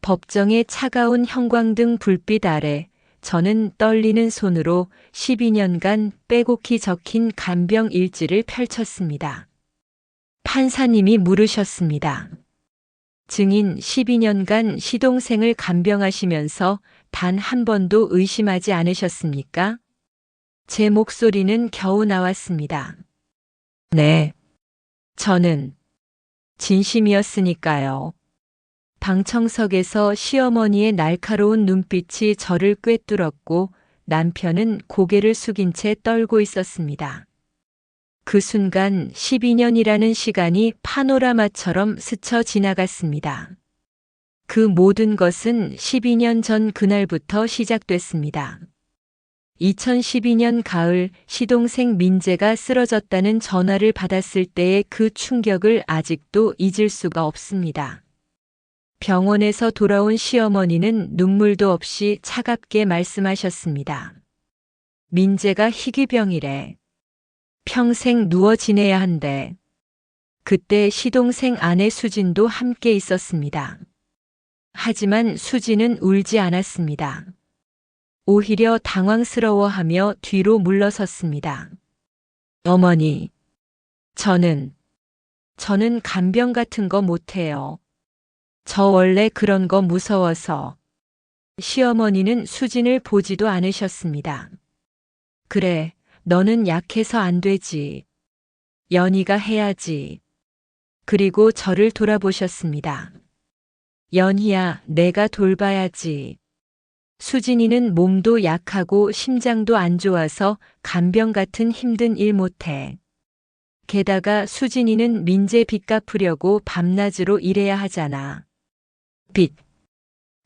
법정의 차가운 형광등 불빛 아래 저는 떨리는 손으로 12년간 빼곡히 적힌 간병 일지를 펼쳤습니다. 판사님이 물으셨습니다. 증인 12년간 시동생을 간병하시면서 단 한 번도 의심하지 않으셨습니까? 제 목소리는 겨우 나왔습니다. 네. 저는 진심이었으니까요. 방청석에서 시어머니의 날카로운 눈빛이 저를 꿰뚫었고 남편은 고개를 숙인 채 떨고 있었습니다. 그 순간 12년이라는 시간이 파노라마처럼 스쳐 지나갔습니다. 그 모든 것은 12년 전 그날부터 시작됐습니다. 2012년 가을 시동생 민재가 쓰러졌다는 전화를 받았을 때의 그 충격을 아직도 잊을 수가 없습니다. 병원에서 돌아온 시어머니는 눈물도 없이 차갑게 말씀하셨습니다. 민재가 희귀병이래. 평생 누워 지내야 한대. 그때 시동생 아내 수진도 함께 있었습니다. 하지만 수진은 울지 않았습니다. 오히려 당황스러워하며 뒤로 물러섰습니다. 어머니, 저는 간병 같은 거 못해요. 저 원래 그런 거 무서워서. 시어머니는 수진을 보지도 않으셨습니다. 그래, 너는 약해서 안 되지. 연희가 해야지. 그리고 저를 돌아보셨습니다. 연희야, 내가 돌봐야지. 수진이는 몸도 약하고 심장도 안 좋아서 간병 같은 힘든 일 못해. 게다가 수진이는 민재 빚 갚으려고 밤낮으로 일해야 하잖아. 빚.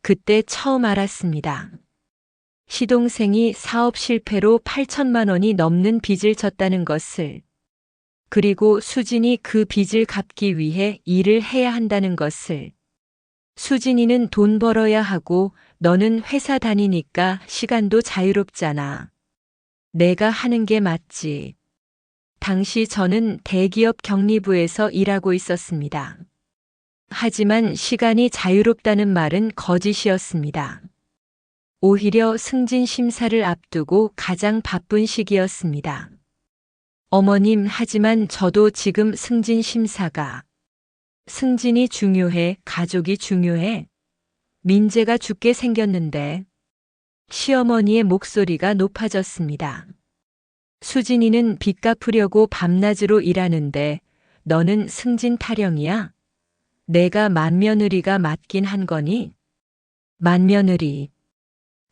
그때 처음 알았습니다. 시동생이 사업 실패로 8천만 원이 넘는 빚을 졌다는 것을. 그리고 수진이 그 빚을 갚기 위해 일을 해야 한다는 것을. 수진이는 돈 벌어야 하고 너는 회사 다니니까 시간도 자유롭잖아. 내가 하는 게 맞지. 당시 저는 대기업 격리부에서 일하고 있었습니다. 하지만 시간이 자유롭다는 말은 거짓이었습니다. 오히려 승진 심사를 앞두고 가장 바쁜 시기였습니다. 어머님, 하지만 저도 지금 승진 심사가. 승진이 중요해, 가족이 중요해. 민재가 죽게 생겼는데. 시어머니의 목소리가 높아졌습니다. 수진이는 빚 갚으려고 밤낮으로 일하는데 너는 승진 타령이야? 내가 맏며느리가 맞긴 한 거니? 맏며느리.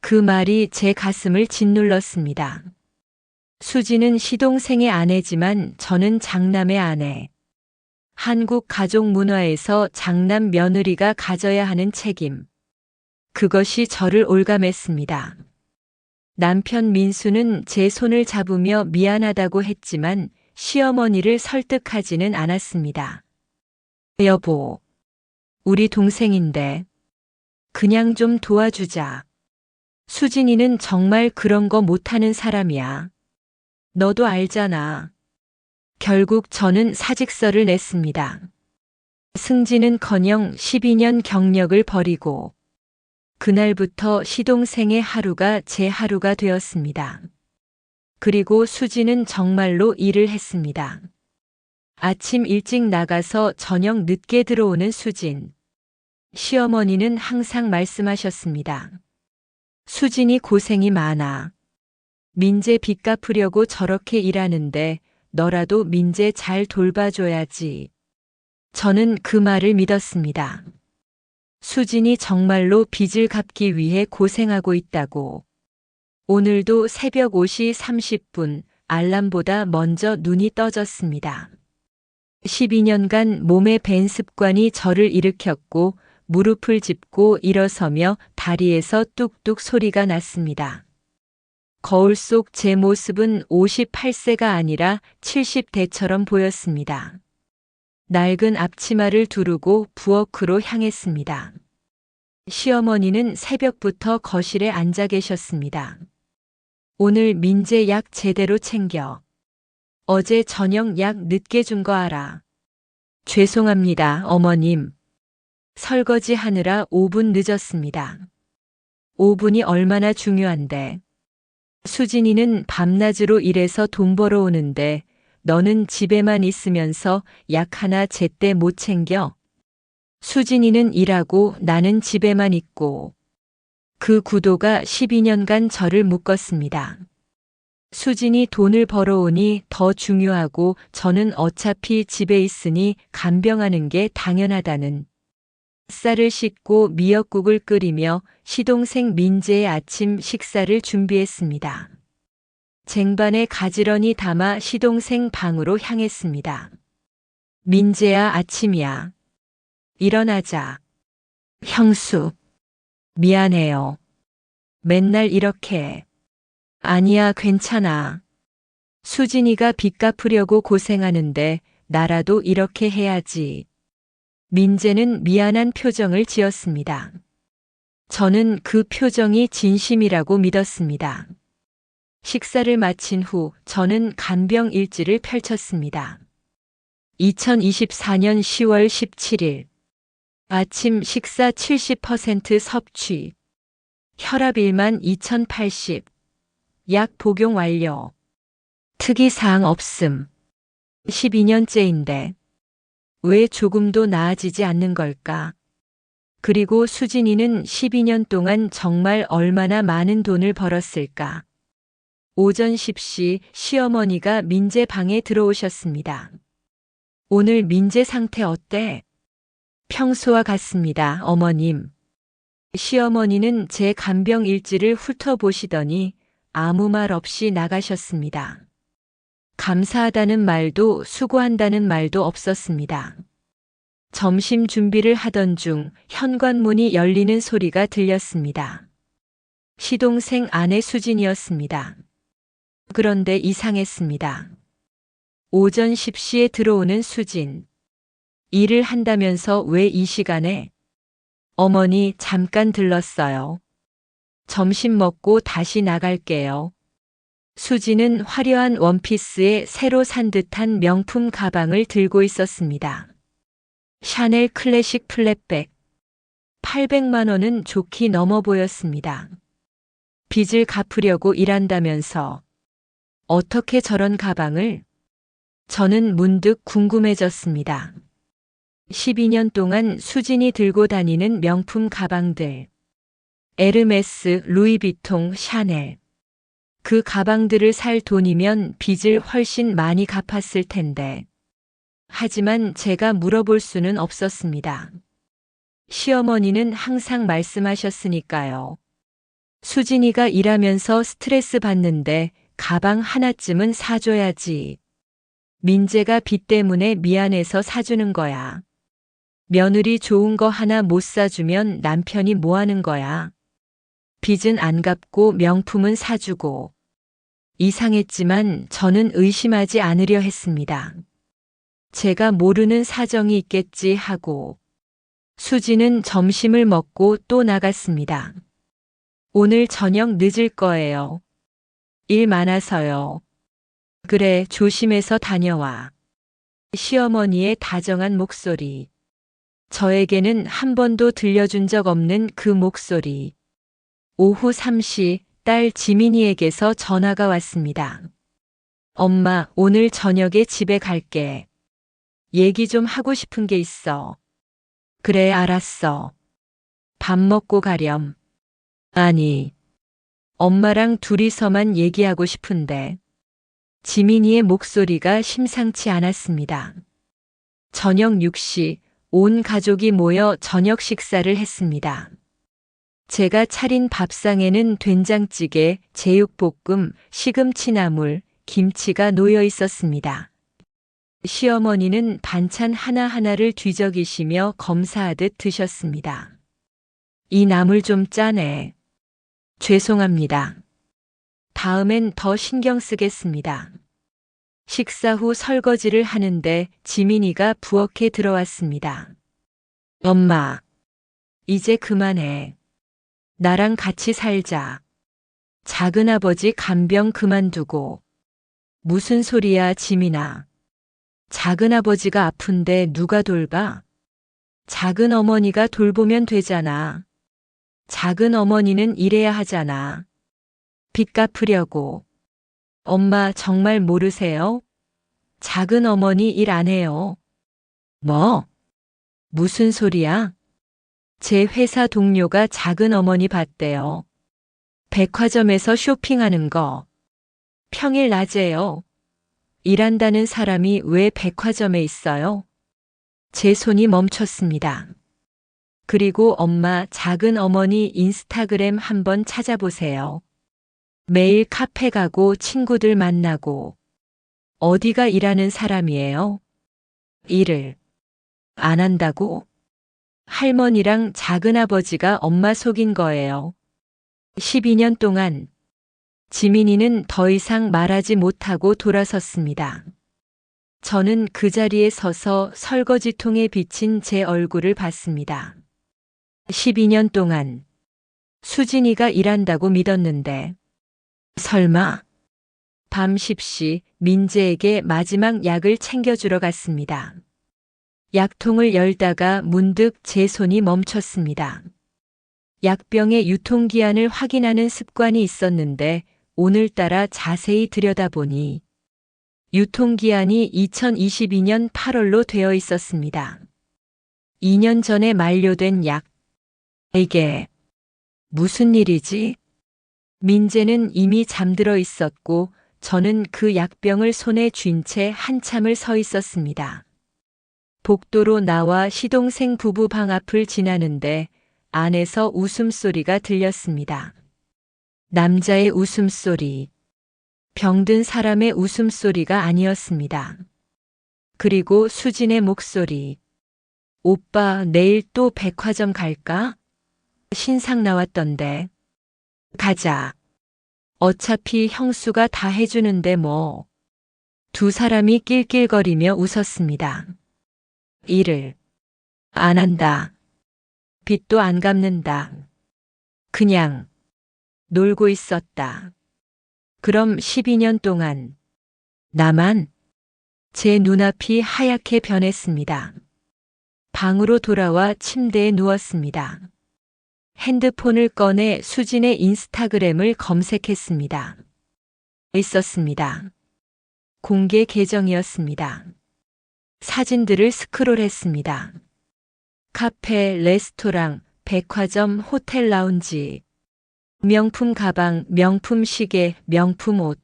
그 말이 제 가슴을 짓눌렀습니다. 수진은 시동생의 아내지만 저는 장남의 아내. 한국 가족 문화에서 장남 며느리가 가져야 하는 책임. 그것이 저를 올감했습니다. 남편 민수는 제 손을 잡으며 미안하다고 했지만 시어머니를 설득하지는 않았습니다. 여보, 우리 동생인데 그냥 좀 도와주자. 수진이는 정말 그런 거 못하는 사람이야. 너도 알잖아. 결국 저는 사직서를 냈습니다. 승진은커녕 12년 경력을 버리고 그날부터 시동생의 하루가 제 하루가 되었습니다. 그리고 수진은 정말로 일을 했습니다. 아침 일찍 나가서 저녁 늦게 들어오는 수진. 시어머니는 항상 말씀하셨습니다. 수진이 고생이 많아. 민재 빚 갚으려고 저렇게 일하는데 너라도 민재 잘 돌봐줘야지. 저는 그 말을 믿었습니다. 수진이 정말로 빚을 갚기 위해 고생하고 있다고. 오늘도 새벽 5시 30분 알람보다 먼저 눈이 떠졌습니다. 12년간 몸에 밴 습관이 저를 일으켰고 무릎을 짚고 일어서며 다리에서 뚝뚝 소리가 났습니다. 거울 속 제 모습은 58세가 아니라 70대처럼 보였습니다. 낡은 앞치마를 두르고 부엌으로 향했습니다. 시어머니는 새벽부터 거실에 앉아 계셨습니다. 오늘 민재 약 제대로 챙겨. 어제 저녁 약 늦게 준 거 알아. 죄송합니다, 어머님. 설거지 하느라 5분 늦었습니다. 5분이 얼마나 중요한데. 수진이는 밤낮으로 일해서 돈 벌어오는데 너는 집에만 있으면서 약 하나 제때 못 챙겨. 수진이는 일하고 나는 집에만 있고. 그 구도가 12년간 저를 묶었습니다. 수진이 돈을 벌어오니 더 중요하고 저는 어차피 집에 있으니 간병하는 게 당연하다는. 쌀을 씻고 미역국을 끓이며 시동생 민재의 아침 식사를 준비했습니다. 쟁반에 가지런히 담아 시동생 방으로 향했습니다. 민재야, 아침이야. 일어나자. 형수, 미안해요. 맨날 이렇게. 아니야, 괜찮아. 수진이가 빚 갚으려고 고생하는데 나라도 이렇게 해야지. 민재는 미안한 표정을 지었습니다. 저는 그 표정이 진심이라고 믿었습니다. 식사를 마친 후 저는 간병 일지를 펼쳤습니다. 2024년 10월 17일. 아침 식사 70% 섭취. 혈압 1만 2080. 약 복용 완료. 특이사항 없음. 12년째인데 왜 조금도 나아지지 않는 걸까? 그리고 수진이는 12년 동안 정말 얼마나 많은 돈을 벌었을까? 오전 10시 시어머니가 민재 방에 들어오셨습니다. 오늘 민재 상태 어때? 평소와 같습니다, 어머님. 시어머니는 제 간병 일지를 훑어보시더니 아무 말 없이 나가셨습니다. 감사하다는 말도 수고한다는 말도 없었습니다. 점심 준비를 하던 중 현관문이 열리는 소리가 들렸습니다. 시동생 아내 수진이었습니다. 그런데 이상했습니다. 오전 10시에 들어오는 수진. 일을 한다면서 왜 이 시간에? 어머니, 잠깐 들렀어요. 점심 먹고 다시 나갈게요. 수진은 화려한 원피스에 새로 산 듯한 명품 가방을 들고 있었습니다. 샤넬 클래식 플랫백. 800만 원은 좋게 넘어 보였습니다. 빚을 갚으려고 일한다면서 어떻게 저런 가방을? 저는 문득 궁금해졌습니다. 12년 동안 수진이 들고 다니는 명품 가방들. 에르메스, 루이비통, 샤넬. 그 가방들을 살 돈이면 빚을 훨씬 많이 갚았을 텐데. 하지만 제가 물어볼 수는 없었습니다. 시어머니는 항상 말씀하셨으니까요. 수진이가 일하면서 스트레스 받는데 가방 하나쯤은 사줘야지. 민재가 빚 때문에 미안해서 사주는 거야. 며느리 좋은 거 하나 못 사주면 남편이 뭐 하는 거야. 빚은 안 갚고 명품은 사주고. 이상했지만 저는 의심하지 않으려 했습니다. 제가 모르는 사정이 있겠지 하고. 수지는 점심을 먹고 또 나갔습니다. 오늘 저녁 늦을 거예요. 일 많아서요. 그래, 조심해서 다녀와. 시어머니의 다정한 목소리. 저에게는 한 번도 들려준 적 없는 그 목소리. 오후 3시 딸 지민이에게서 전화가 왔습니다. 엄마, 오늘 저녁에 집에 갈게. 얘기 좀 하고 싶은 게 있어. 그래, 알았어. 밥 먹고 가렴. 아니, 엄마랑 둘이서만 얘기하고 싶은데. 지민이의 목소리가 심상치 않았습니다. 저녁 6시 온 가족이 모여 저녁 식사를 했습니다. 제가 차린 밥상에는 된장찌개, 제육볶음, 시금치나물, 김치가 놓여 있었습니다. 시어머니는 반찬 하나하나를 뒤적이시며 검사하듯 드셨습니다. 이 나물 좀 짜네. 죄송합니다. 다음엔 더 신경 쓰겠습니다. 식사 후 설거지를 하는데 지민이가 부엌에 들어왔습니다. 엄마, 이제 그만해. 나랑 같이 살자. 작은아버지 간병 그만두고. 무슨 소리야, 지민아. 작은아버지가 아픈데 누가 돌봐? 작은 어머니가 돌보면 되잖아. 작은 어머니는 일해야 하잖아. 빚 갚으려고. 엄마 정말 모르세요? 작은 어머니 일 안 해요. 뭐? 무슨 소리야? 제 회사 동료가 작은 어머니 봤대요. 백화점에서 쇼핑하는 거. 평일 낮에요. 일한다는 사람이 왜 백화점에 있어요? 제 손이 멈췄습니다. 그리고 엄마 작은 어머니 인스타그램 한번 찾아보세요. 매일 카페 가고 친구들 만나고. 어디가 일하는 사람이에요? 일을 안 한다고? 할머니랑 작은아버지가 엄마 속인 거예요. 12년 동안 지민이는 더 이상 말하지 못하고 돌아섰습니다. 저는 그 자리에 서서 설거지통에 비친 제 얼굴을 봤습니다. 12년 동안 수진이가 일한다고 믿었는데 설마. 밤 10시 민재에게 마지막 약을 챙겨주러 갔습니다. 약통을 열다가 문득 제 손이 멈췄습니다. 약병의 유통기한을 확인하는 습관이 있었는데 오늘따라 자세히 들여다보니 유통기한이 2022년 8월로 되어 있었습니다. 2년 전에 만료된 약. 이게 무슨 일이지? 민재는 이미 잠들어 있었고 저는 그 약병을 손에 쥔 채 한참을 서 있었습니다. 복도로 나와 시동생 부부 방 앞을 지나는데 안에서 웃음소리가 들렸습니다. 남자의 웃음소리. 병든 사람의 웃음소리가 아니었습니다. 그리고 수진의 목소리. 오빠 내일 또 백화점 갈까? 신상 나왔던데. 가자. 어차피 형수가 다 해주는데 뭐. 두 사람이 낄낄거리며 웃었습니다. 일을 안 한다. 빚도 안 갚는다. 그냥 놀고 있었다. 그럼 12년 동안 나만. 제 눈앞이 하얗게 변했습니다. 방으로 돌아와 침대에 누웠습니다. 핸드폰을 꺼내 수진의 인스타그램을 검색했습니다. 있었습니다. 공개 계정이었습니다. 사진들을 스크롤했습니다. 카페, 레스토랑, 백화점, 호텔 라운지. 명품 가방, 명품 시계, 명품 옷.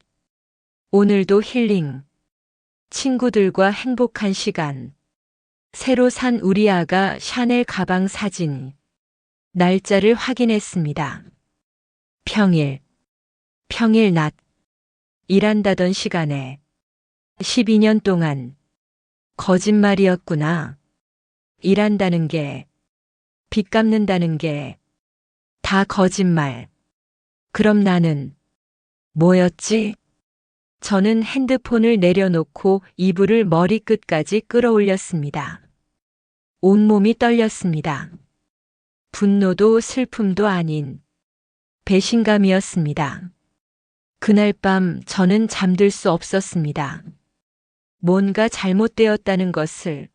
오늘도 힐링. 친구들과 행복한 시간. 새로 산 우리 아가 샤넬 가방 사진. 날짜를 확인했습니다. 평일 낮. 일한다던 시간에 12년 동안 거짓말이었구나. 일한다는 게, 빚 갚는다는 게 다 거짓말. 그럼 나는 뭐였지? 저는 핸드폰을 내려놓고 이불을 머리끝까지 끌어올렸습니다. 온몸이 떨렸습니다. 분노도 슬픔도 아닌 배신감이었습니다. 그날 밤 저는 잠들 수 없었습니다. 뭔가 잘못되었다는 것을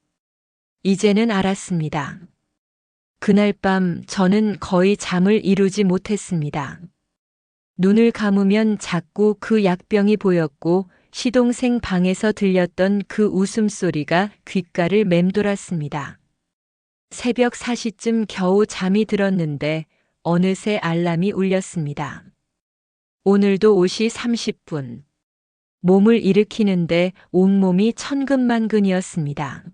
이제는 알았습니다. 그날 밤 저는 거의 잠을 이루지 못했습니다. 눈을 감으면 자꾸 그 약병이 보였고 시동생 방에서 들렸던 그 웃음소리가 귓가를 맴돌았습니다. 새벽 4시쯤 겨우 잠이 들었는데 어느새 알람이 울렸습니다. 오늘도 5시 30분. 몸을 일으키는데 온몸이 천근만근이었습니다.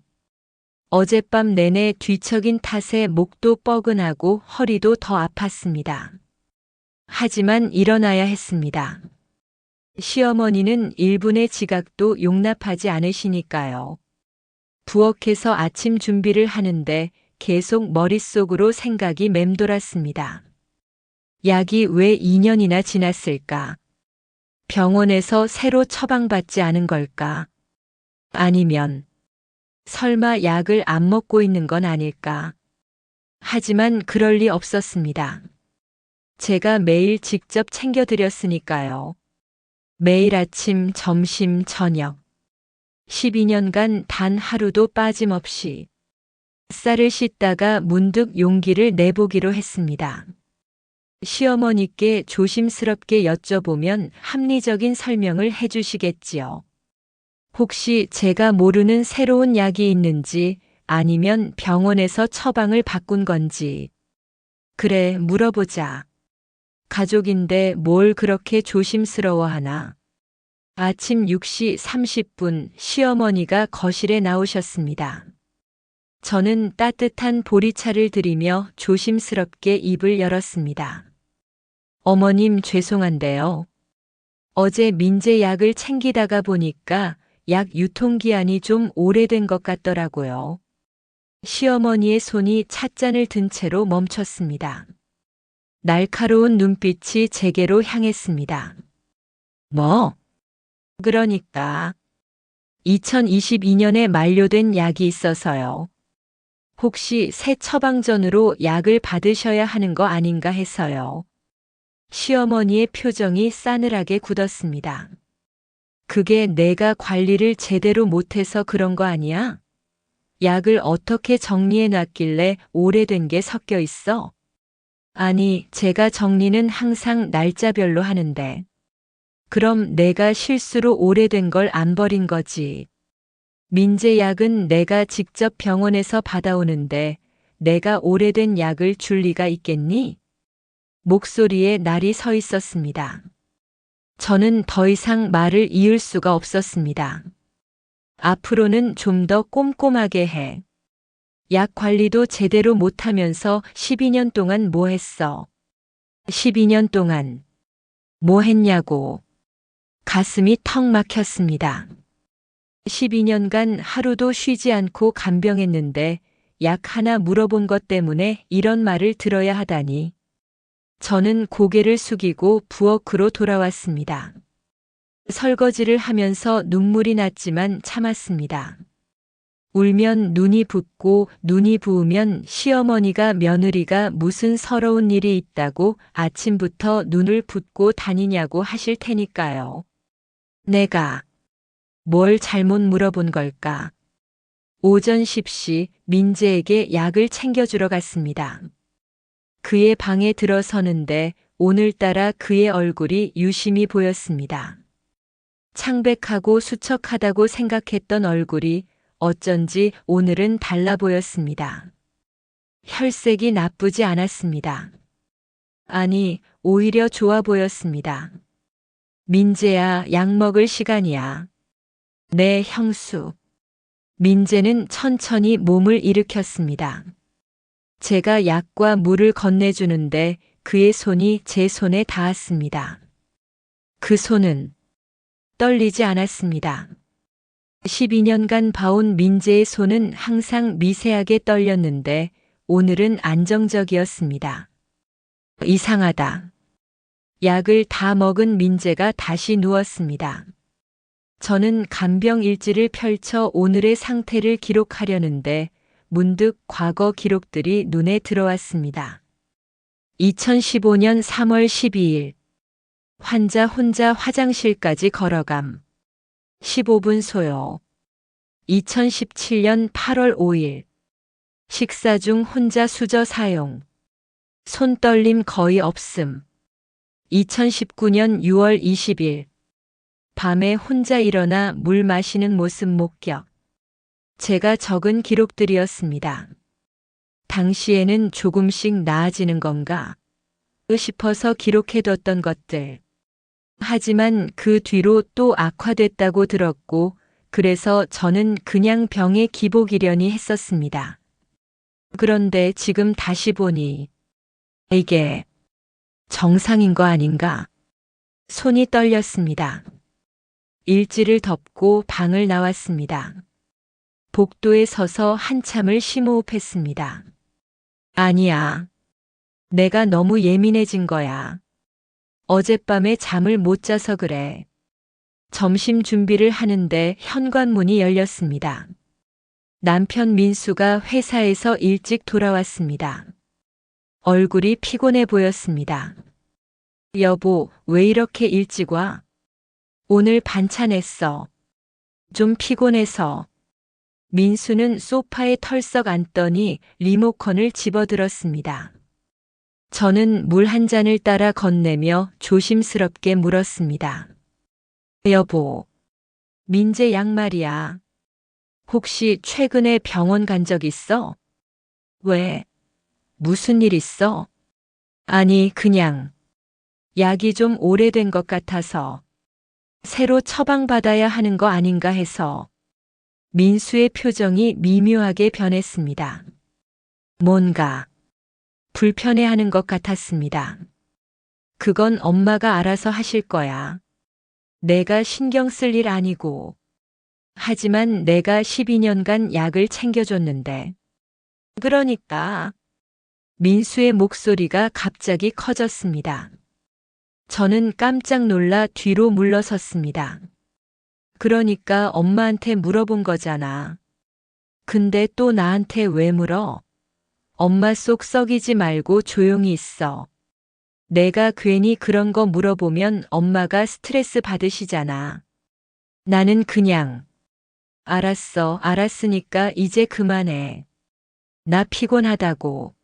어젯밤 내내 뒤척인 탓에 목도 뻐근하고 허리도 더 아팠습니다. 하지만 일어나야 했습니다. 시어머니는 1분의 지각도 용납하지 않으시니까요. 부엌에서 아침 준비를 하는데 계속 머릿속으로 생각이 맴돌았습니다. 약이 왜 2년이나 지났을까? 병원에서 새로 처방받지 않은 걸까? 아니면 설마 약을 안 먹고 있는 건 아닐까? 하지만 그럴 리 없었습니다. 제가 매일 직접 챙겨드렸으니까요. 매일 아침, 점심, 저녁. 12년간 단 하루도 빠짐없이. 쌀을 씻다가 문득 용기를 내보기로 했습니다. 시어머니께 조심스럽게 여쭤보면 합리적인 설명을 해주시겠지요. 혹시 제가 모르는 새로운 약이 있는지 아니면 병원에서 처방을 바꾼 건지. 그래, 물어보자. 가족인데 뭘 그렇게 조심스러워하나. 아침 6시 30분 시어머니가 거실에 나오셨습니다. 저는 따뜻한 보리차를 드리며 조심스럽게 입을 열었습니다. 어머님 죄송한데요. 어제 민재 약을 챙기다가 보니까 약 유통기한이 좀 오래된 것 같더라고요. 시어머니의 손이 찻잔을 든 채로 멈췄습니다. 날카로운 눈빛이 제게로 향했습니다. 뭐? 그러니까 2022년에 만료된 약이 있어서요. 혹시 새 처방전으로 약을 받으셔야 하는 거 아닌가 해서요. 시어머니의 표정이 싸늘하게 굳었습니다. 그게 내가 관리를 제대로 못해서 그런 거 아니야? 약을 어떻게 정리해 놨길래 오래된 게 섞여 있어? 아니, 제가 정리는 항상 날짜별로 하는데. 그럼 내가 실수로 오래된 걸 안 버린 거지. 민재 약은 내가 직접 병원에서 받아오는데 내가 오래된 약을 줄 리가 있겠니? 목소리에 날이 서 있었습니다. 저는 더 이상 말을 이을 수가 없었습니다. 앞으로는 좀 더 꼼꼼하게 해. 약 관리도 제대로 못하면서 12년 동안 뭐 했어? 12년 동안 뭐 했냐고. 가슴이 턱 막혔습니다. 12년간 하루도 쉬지 않고 간병했는데 약 하나 물어본 것 때문에 이런 말을 들어야 하다니. 저는 고개를 숙이고 부엌으로 돌아왔습니다. 설거지를 하면서 눈물이 났지만 참았습니다. 울면 눈이 붓고 눈이 부으면 시어머니가 며느리가 무슨 서러운 일이 있다고 아침부터 눈을 붓고 다니냐고 하실 테니까요. 내가 뭘 잘못 물어본 걸까? 오전 10시 민재에게 약을 챙겨주러 갔습니다. 그의 방에 들어서는데 오늘따라 그의 얼굴이 유심히 보였습니다. 창백하고 수척하다고 생각했던 얼굴이 어쩐지 오늘은 달라 보였습니다. 혈색이 나쁘지 않았습니다. 아니, 오히려 좋아 보였습니다. 민재야, 약 먹을 시간이야. 네, 형수. 민재는 천천히 몸을 일으켰습니다. 제가 약과 물을 건네주는데 그의 손이 제 손에 닿았습니다. 그 손은 떨리지 않았습니다. 12년간 봐온 민재의 손은 항상 미세하게 떨렸는데 오늘은 안정적이었습니다. 이상하다. 약을 다 먹은 민재가 다시 누웠습니다. 저는 간병 일지를 펼쳐 오늘의 상태를 기록하려는데 문득 과거 기록들이 눈에 들어왔습니다. 2015년 3월 12일 환자 혼자 화장실까지 걸어감. 15분 소요. 2017년 8월 5일 식사 중 혼자 수저 사용. 손 떨림 거의 없음. 2019년 6월 20일 밤에 혼자 일어나 물 마시는 모습 목격. 제가 적은 기록들이었습니다. 당시에는 조금씩 나아지는 건가 싶어서 기록해뒀던 것들. 하지만 그 뒤로 또 악화됐다고 들었고 그래서 저는 그냥 병에 기복이려니 했었습니다. 그런데 지금 다시 보니 이게 정상인 거 아닌가? 손이 떨렸습니다. 일지를 덮고 방을 나왔습니다. 복도에 서서 한참을 심호흡했습니다. 아니야. 내가 너무 예민해진 거야. 어젯밤에 잠을 못 자서 그래. 점심 준비를 하는데 현관문이 열렸습니다. 남편 민수가 회사에서 일찍 돌아왔습니다. 얼굴이 피곤해 보였습니다. 여보, 왜 이렇게 일찍 와? 오늘 반찬 했어. 좀 피곤해서. 민수는 소파에 털썩 앉더니 리모컨을 집어들었습니다. 저는 물 한 잔을 따라 건네며 조심스럽게 물었습니다. 여보, 민재 양 말이야. 혹시 최근에 병원 간 적 있어? 왜? 무슨 일 있어? 아니, 그냥 약이 좀 오래된 것 같아서 새로 처방받아야 하는 거 아닌가 해서. 민수의 표정이 미묘하게 변했습니다. 뭔가 불편해하는 것 같았습니다. 그건 엄마가 알아서 하실 거야. 내가 신경 쓸 일 아니고. 하지만 내가 12년간 약을 챙겨줬는데. 그러니까. 민수의 목소리가 갑자기 커졌습니다. 저는 깜짝 놀라 뒤로 물러섰습니다. 그러니까 엄마한테 물어본 거잖아. 근데 또 나한테 왜 물어? 엄마 속 썩이지 말고 조용히 있어. 내가 괜히 그런 거 물어보면 엄마가 스트레스 받으시잖아. 나는 그냥, 알았어, 알았으니까 이제 그만해. 나 피곤하다고.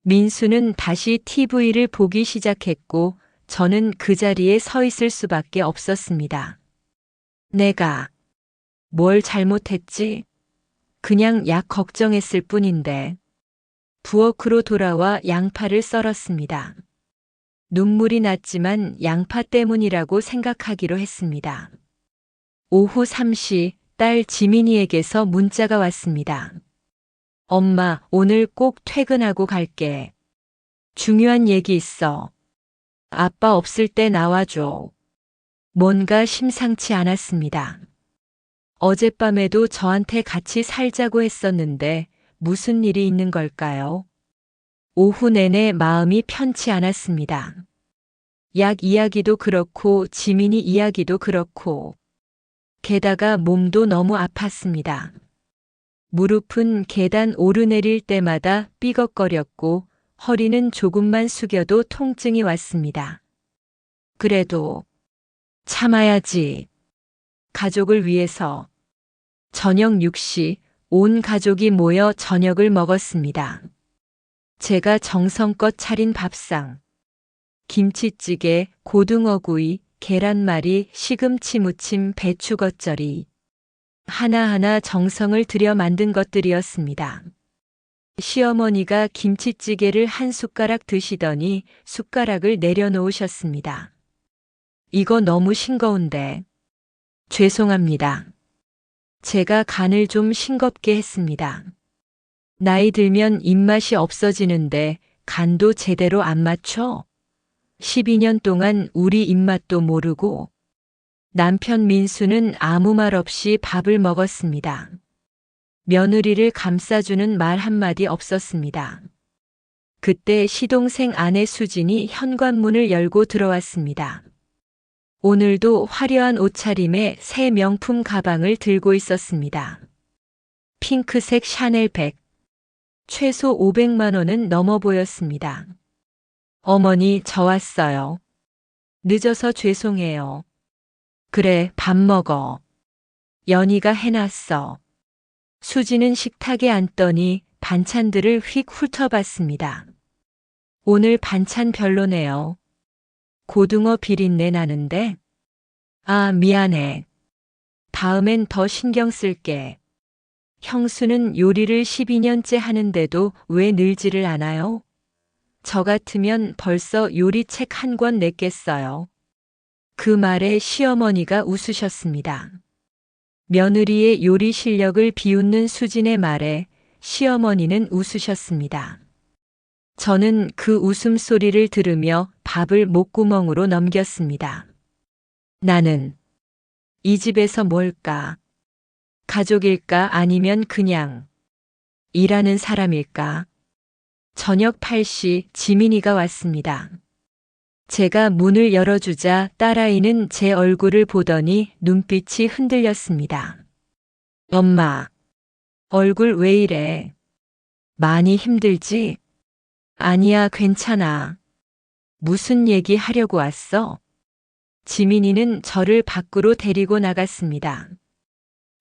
민수는 다시 TV를 보기 시작했고, 저는 그 자리에 서 있을 수밖에 없었습니다. 내가 뭘 잘못했지? 그냥 약 걱정했을 뿐인데. 부엌으로 돌아와 양파를 썰었습니다. 눈물이 났지만 양파 때문이라고 생각하기로 했습니다. 오후 3시 딸 지민이에게서 문자가 왔습니다. 엄마, 오늘 꼭 퇴근하고 갈게. 중요한 얘기 있어. 아빠 없을 때 나와줘. 뭔가 심상치 않았습니다. 어젯밤에도 저한테 같이 살자고 했었는데 무슨 일이 있는 걸까요? 오후 내내 마음이 편치 않았습니다. 약 이야기도 그렇고 지민이 이야기도 그렇고 게다가 몸도 너무 아팠습니다. 무릎은 계단 오르내릴 때마다 삐걱거렸고 허리는 조금만 숙여도 통증이 왔습니다. 그래도 참아야지. 가족을 위해서. 저녁 6시 온 가족이 모여 저녁을 먹었습니다. 제가 정성껏 차린 밥상. 김치찌개, 고등어구이, 계란말이, 시금치 무침, 배추 겉절이. 하나하나 정성을 들여 만든 것들이었습니다. 시어머니가 김치찌개를 한 숟가락 드시더니 숟가락을 내려놓으셨습니다. 이거 너무 싱거운데. 죄송합니다. 제가 간을 좀 싱겁게 했습니다. 나이 들면 입맛이 없어지는데 간도 제대로 안 맞춰? 12년 동안 우리 입맛도 모르고. 남편 민수는 아무 말 없이 밥을 먹었습니다. 며느리를 감싸주는 말 한마디 없었습니다. 그때 시동생 아내 수진이 현관문을 열고 들어왔습니다. 오늘도 화려한 옷차림에 새 명품 가방을 들고 있었습니다. 핑크색 샤넬백. 최소 500만 원은 넘어 보였습니다. 어머니, 저 왔어요. 늦어서 죄송해요. 그래, 밥 먹어. 연희가 해놨어. 수지는 식탁에 앉더니 반찬들을 휙 훑어봤습니다. 오늘 반찬 별로네요. 고등어 비린내 나는데? 아, 미안해. 다음엔 더 신경 쓸게. 형수는 요리를 12년째 하는데도 왜 늘지를 않아요? 저 같으면 벌써 요리책 한 권 냈겠어요. 그 말에 시어머니가 웃으셨습니다. 며느리의 요리 실력을 비웃는 수진의 말에 시어머니는 웃으셨습니다. 저는 그 웃음소리를 들으며 밥을 목구멍으로 넘겼습니다. 나는 이 집에서 뭘까? 가족일까 아니면 그냥 일하는 사람일까? 저녁 8시 지민이가 왔습니다. 제가 문을 열어주자 딸아이는 제 얼굴을 보더니 눈빛이 흔들렸습니다. 엄마, 얼굴 왜 이래? 많이 힘들지? 아니야, 괜찮아. 무슨 얘기 하려고 왔어? 지민이는 저를 밖으로 데리고 나갔습니다.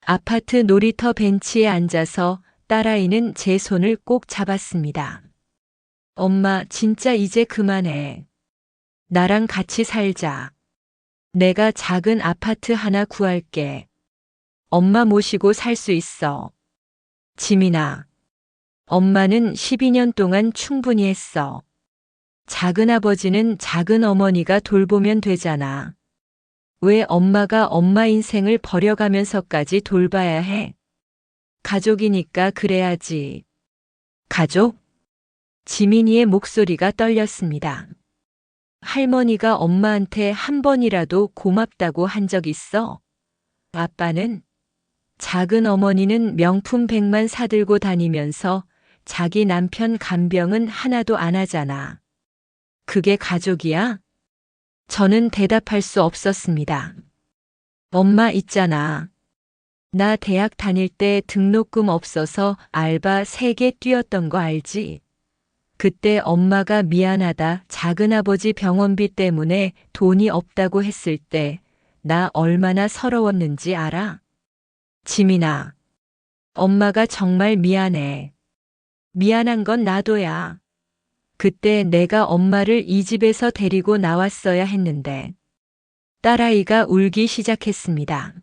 아파트 놀이터 벤치에 앉아서 딸아이는 제 손을 꼭 잡았습니다. 엄마, 진짜 이제 그만해. 나랑 같이 살자. 내가 작은 아파트 하나 구할게. 엄마 모시고 살 수 있어. 지민아, 엄마는 12년 동안 충분히 했어. 작은 아버지는 작은 어머니가 돌보면 되잖아. 왜 엄마가 엄마 인생을 버려가면서까지 돌봐야 해? 가족이니까 그래야지. 가족? 지민이의 목소리가 떨렸습니다. 할머니가 엄마한테 한 번이라도 고맙다고 한 적 있어? 아빠는? 작은 어머니는 명품 백만 사들고 다니면서 자기 남편 간병은 하나도 안 하잖아. 그게 가족이야? 저는 대답할 수 없었습니다. 엄마 있잖아. 나 대학 다닐 때 등록금 없어서 알바 3개 뛰었던 거 알지? 그때 엄마가 미안하다 작은아버지 병원비 때문에 돈이 없다고 했을 때 나 얼마나 서러웠는지 알아? 지민아, 엄마가 정말 미안해. 미안한 건 나도야. 그때 내가 엄마를 이 집에서 데리고 나왔어야 했는데. 딸아이가 울기 시작했습니다.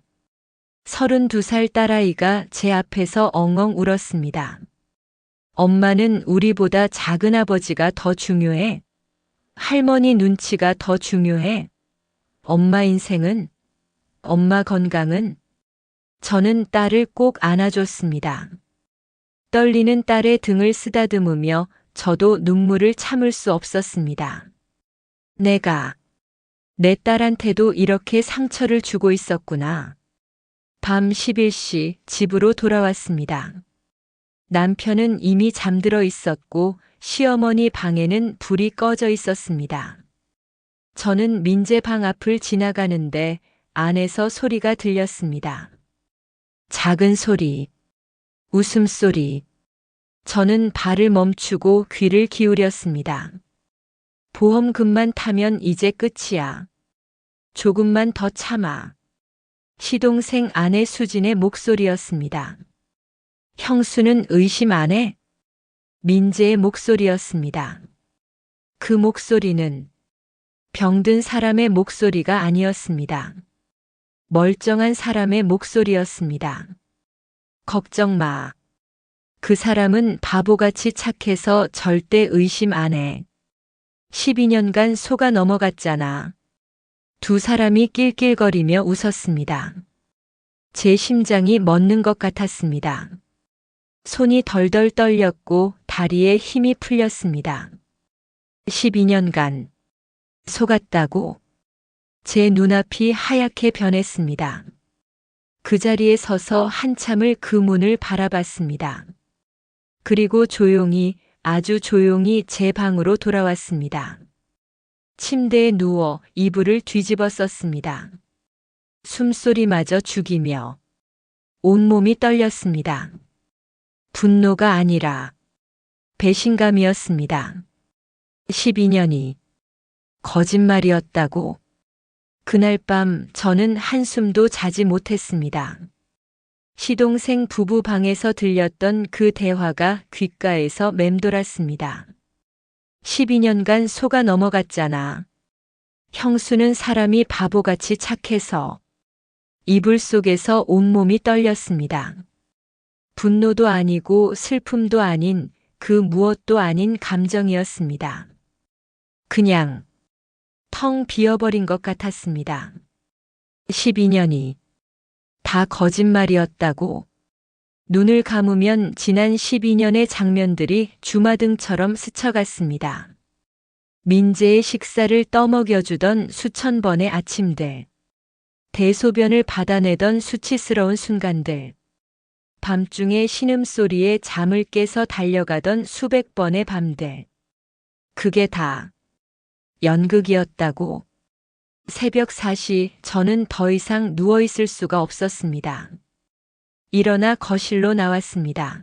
32살 딸아이가 제 앞에서 엉엉 울었습니다. 엄마는 우리보다 작은아버지가 더 중요해. 할머니 눈치가 더 중요해. 엄마 인생은, 엄마 건강은. 저는 딸을 꼭 안아줬습니다. 떨리는 딸의 등을 쓰다듬으며 저도 눈물을 참을 수 없었습니다. 내가 내 딸한테도 이렇게 상처를 주고 있었구나. 밤 11시 집으로 돌아왔습니다. 남편은 이미 잠들어 있었고 시어머니 방에는 불이 꺼져 있었습니다. 저는 민재 방 앞을 지나가는데 안에서 소리가 들렸습니다. 작은 소리, 웃음소리. 저는 발을 멈추고 귀를 기울였습니다. 보험금만 타면 이제 끝이야. 조금만 더 참아. 시동생 아내 수진의 목소리였습니다. 형수는 의심 안 해? 민재의 목소리였습니다. 그 목소리는 병든 사람의 목소리가 아니었습니다. 멀쩡한 사람의 목소리였습니다. 걱정 마. 그 사람은 바보같이 착해서 절대 의심 안 해. 12년간 속아 넘어갔잖아. 두 사람이 낄낄거리며 웃었습니다. 제 심장이 멎는 것 같았습니다. 손이 덜덜 떨렸고 다리에 힘이 풀렸습니다. 12년간 속았다고? 제 눈앞이 하얗게 변했습니다. 그 자리에 서서 한참을 그 문을 바라봤습니다. 그리고 조용히, 아주 조용히 제 방으로 돌아왔습니다. 침대에 누워 이불을 뒤집어 썼습니다. 숨소리마저 죽이며 온몸이 떨렸습니다. 분노가 아니라 배신감이었습니다. 12년이 거짓말이었다고. 그날 밤 저는 한숨도 자지 못했습니다. 시동생 부부 방에서 들렸던 그 대화가 귓가에서 맴돌았습니다. 12년간 속아 넘어갔잖아. 형수는 사람이 바보같이 착해서. 이불 속에서 온몸이 떨렸습니다. 분노도 아니고 슬픔도 아닌 그 무엇도 아닌 감정이었습니다. 그냥 텅 비어버린 것 같았습니다. 12년이 다 거짓말이었다고. 눈을 감으면 지난 12년의 장면들이 주마등처럼 스쳐갔습니다. 민재의 식사를 떠먹여주던 수천 번의 아침들. 대소변을 받아내던 수치스러운 순간들. 밤중에 신음소리에 잠을 깨서 달려가던 수백 번의 밤들. 그게 다 연극이었다고. 새벽 4시 저는 더 이상 누워있을 수가 없었습니다. 일어나 거실로 나왔습니다.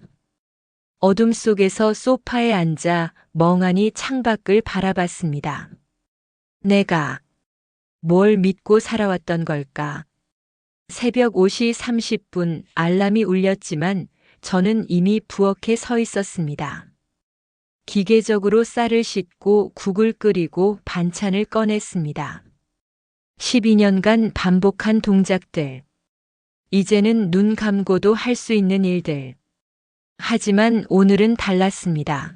어둠 속에서 소파에 앉아 멍하니 창밖을 바라봤습니다. 내가 뭘 믿고 살아왔던 걸까? 새벽 5시 30분 알람이 울렸지만 저는 이미 부엌에 서 있었습니다. 기계적으로 쌀을 씻고 국을 끓이고 반찬을 꺼냈습니다. 12년간 반복한 동작들. 이제는 눈 감고도 할 수 있는 일들. 하지만 오늘은 달랐습니다.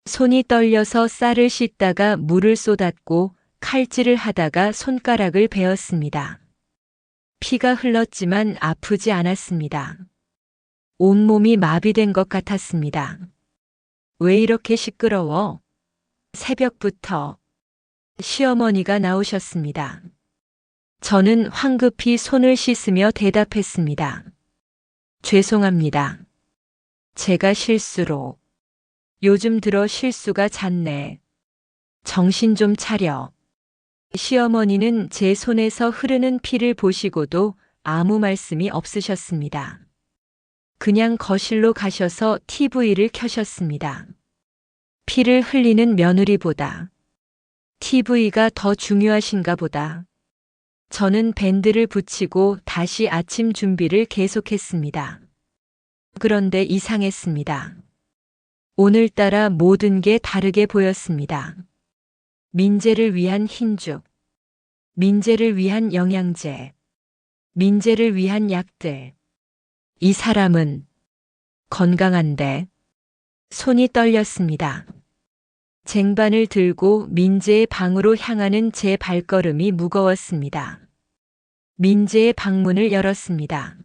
손이 떨려서 쌀을 씻다가 물을 쏟았고 칼질을 하다가 손가락을 베었습니다. 피가 흘렀지만 아프지 않았습니다. 온몸이 마비된 것 같았습니다. 왜 이렇게 시끄러워? 새벽부터 시어머니가 나오셨습니다. 저는 황급히 손을 씻으며 대답했습니다. 죄송합니다. 제가 실수로. 요즘 들어 실수가 잦네. 정신 좀 차려. 시어머니는 제 손에서 흐르는 피를 보시고도 아무 말씀이 없으셨습니다. 그냥 거실로 가셔서 TV를 켜셨습니다. 피를 흘리는 며느리보다 TV가 더 중요하신가 보다. 저는 밴드를 붙이고 다시 아침 준비를 계속했습니다. 그런데 이상했습니다. 오늘따라 모든 게 다르게 보였습니다. 민재를 위한 흰죽, 민재를 위한 영양제, 민재를 위한 약들. 이 사람은 건강한데 손이 떨렸습니다. 쟁반을 들고 민재의 방으로 향하는 제 발걸음이 무거웠습니다. 민재의 방문을 열었습니다.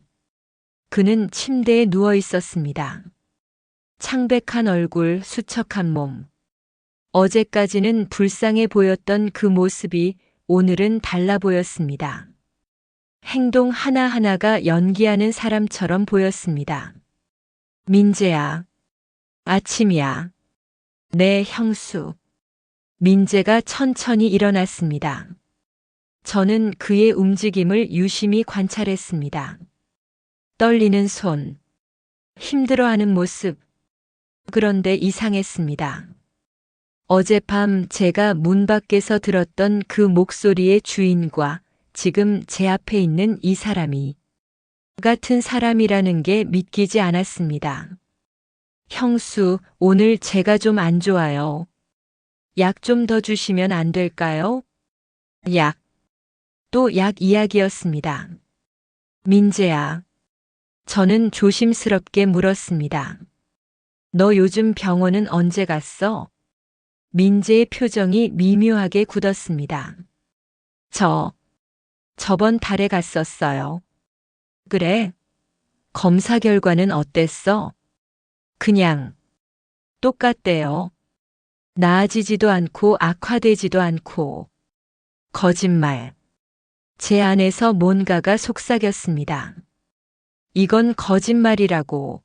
그는 침대에 누워 있었습니다. 창백한 얼굴, 수척한 몸. 어제까지는 불쌍해 보였던 그 모습이 오늘은 달라 보였습니다. 행동 하나하나가 연기하는 사람처럼 보였습니다. 민재야. 아침이야. 네, 형수. 민재가 천천히 일어났습니다. 저는 그의 움직임을 유심히 관찰했습니다. 떨리는 손, 힘들어하는 모습. 그런데 이상했습니다. 어젯밤 제가 문 밖에서 들었던 그 목소리의 주인과 지금 제 앞에 있는 이 사람이 같은 사람이라는 게 믿기지 않았습니다. 형수, 오늘 제가 좀 안 좋아요. 약 좀 더 주시면 안 될까요? 약. 또 약 이야기였습니다. 민재야. 저는 조심스럽게 물었습니다. 너 요즘 병원은 언제 갔어? 민재의 표정이 미묘하게 굳었습니다. 저번 달에 갔었어요. 그래? 검사 결과는 어땠어? 그냥 똑같대요. 나아지지도 않고 악화되지도 않고. 거짓말. 제 안에서 뭔가가 속삭였습니다. 이건 거짓말이라고.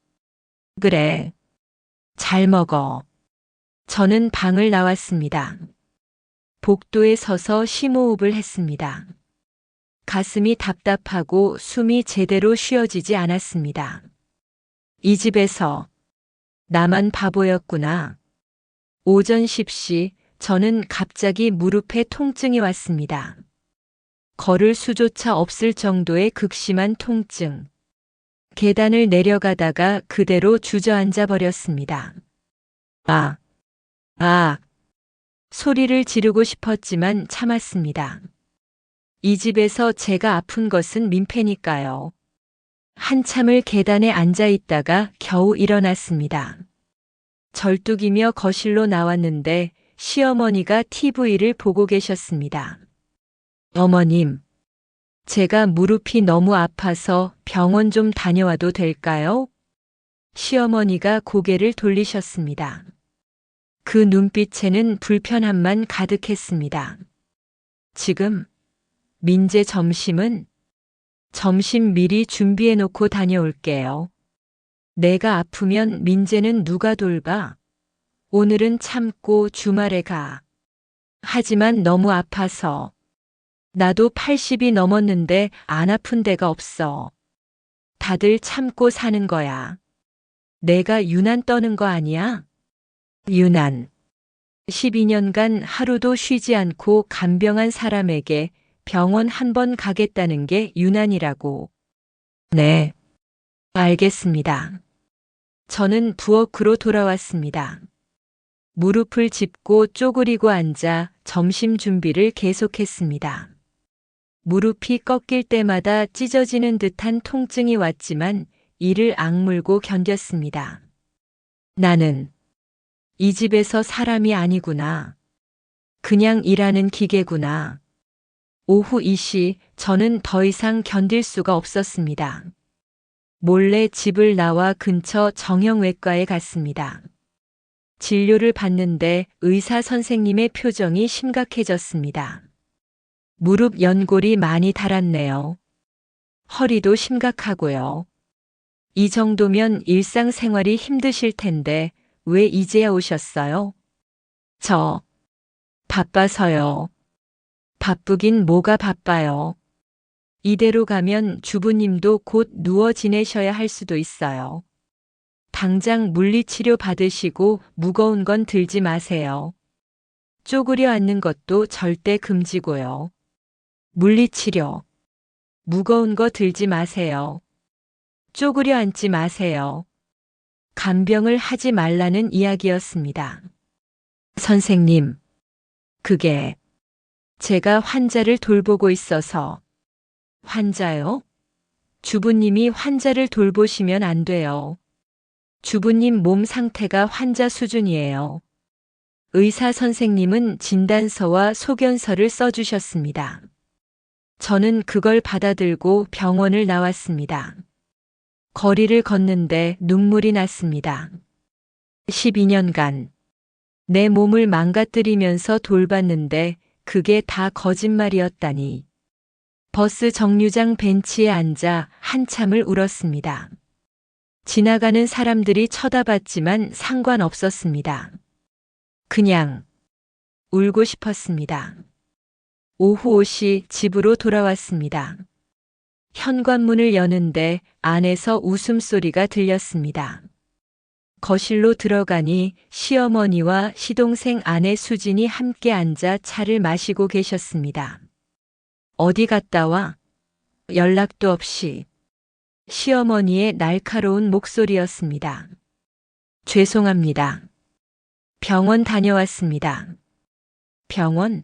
그래. 잘 먹어. 저는 방을 나왔습니다. 복도에 서서 심호흡을 했습니다. 가슴이 답답하고 숨이 제대로 쉬어지지 않았습니다. 이 집에서 나만 바보였구나. 오전 10시 저는 갑자기 무릎에 통증이 왔습니다. 걸을 수조차 없을 정도의 극심한 통증. 계단을 내려가다가 그대로 주저앉아 버렸습니다. 소리를 지르고 싶었지만 참았습니다. 이 집에서 제가 아픈 것은 민폐니까요. 한참을 계단에 앉아 있다가 겨우 일어났습니다. 절뚝이며 거실로 나왔는데 시어머니가 TV를 보고 계셨습니다. 어머님, 제가 무릎이 너무 아파서 병원 좀 다녀와도 될까요? 시어머니가 고개를 돌리셨습니다. 그 눈빛에는 불편함만 가득했습니다. 지금 민재 점심 미리 준비해 놓고 다녀올게요. 내가 아프면 민재는 누가 돌봐? 오늘은 참고 주말에 가. 하지만 너무 아파서. 나도 80이 넘었는데 안 아픈 데가 없어. 다들 참고 사는 거야. 내가 유난 떠는 거 아니야? 유난. 12년간 하루도 쉬지 않고 간병한 사람에게 병원 한 번 가겠다는 게 유난이라고. 네, 알겠습니다. 저는 부엌으로 돌아왔습니다. 무릎을 짚고 쪼그리고 앉아 점심 준비를 계속했습니다. 무릎이 꺾일 때마다 찢어지는 듯한 통증이 왔지만 이를 악물고 견뎠습니다. 나는 이 집에서 사람이 아니구나. 그냥 일하는 기계구나. 오후 2시 저는 더 이상 견딜 수가 없었습니다. 몰래 집을 나와 근처 정형외과에 갔습니다. 진료를 받는데 의사 선생님의 표정이 심각해졌습니다. 무릎 연골이 많이 닳았네요. 허리도 심각하고요. 이 정도면 일상생활이 힘드실 텐데 왜 이제야 오셨어요? 저 바빠서요. 바쁘긴 뭐가 바빠요. 이대로 가면 주부님도 곧 누워 지내셔야 할 수도 있어요. 당장 물리치료 받으시고 무거운 건 들지 마세요. 쪼그려 앉는 것도 절대 금지고요. 물리치료. 무거운 거 들지 마세요. 쪼그려 앉지 마세요. 간병을 하지 말라는 이야기였습니다. 선생님, 그게 제가 환자를 돌보고 있어서. 환자요? 주부님이 환자를 돌보시면 안 돼요. 주부님 몸 상태가 환자 수준이에요. 의사 선생님은 진단서와 소견서를 써주셨습니다. 저는 그걸 받아들고 병원을 나왔습니다. 거리를 걷는데 눈물이 났습니다. 12년간 내 몸을 망가뜨리면서 돌봤는데 그게 다 거짓말이었다니. 버스 정류장 벤치에 앉아 한참을 울었습니다. 지나가는 사람들이 쳐다봤지만 상관없었습니다. 그냥 울고 싶었습니다. 오후 5시 집으로 돌아왔습니다. 현관문을 여는데 안에서 웃음소리가 들렸습니다. 거실로 들어가니 시어머니와 시동생 아내 수진이 함께 앉아 차를 마시고 계셨습니다. 어디 갔다 와? 연락도 없이. 시어머니의 날카로운 목소리였습니다. 죄송합니다. 병원 다녀왔습니다. 병원?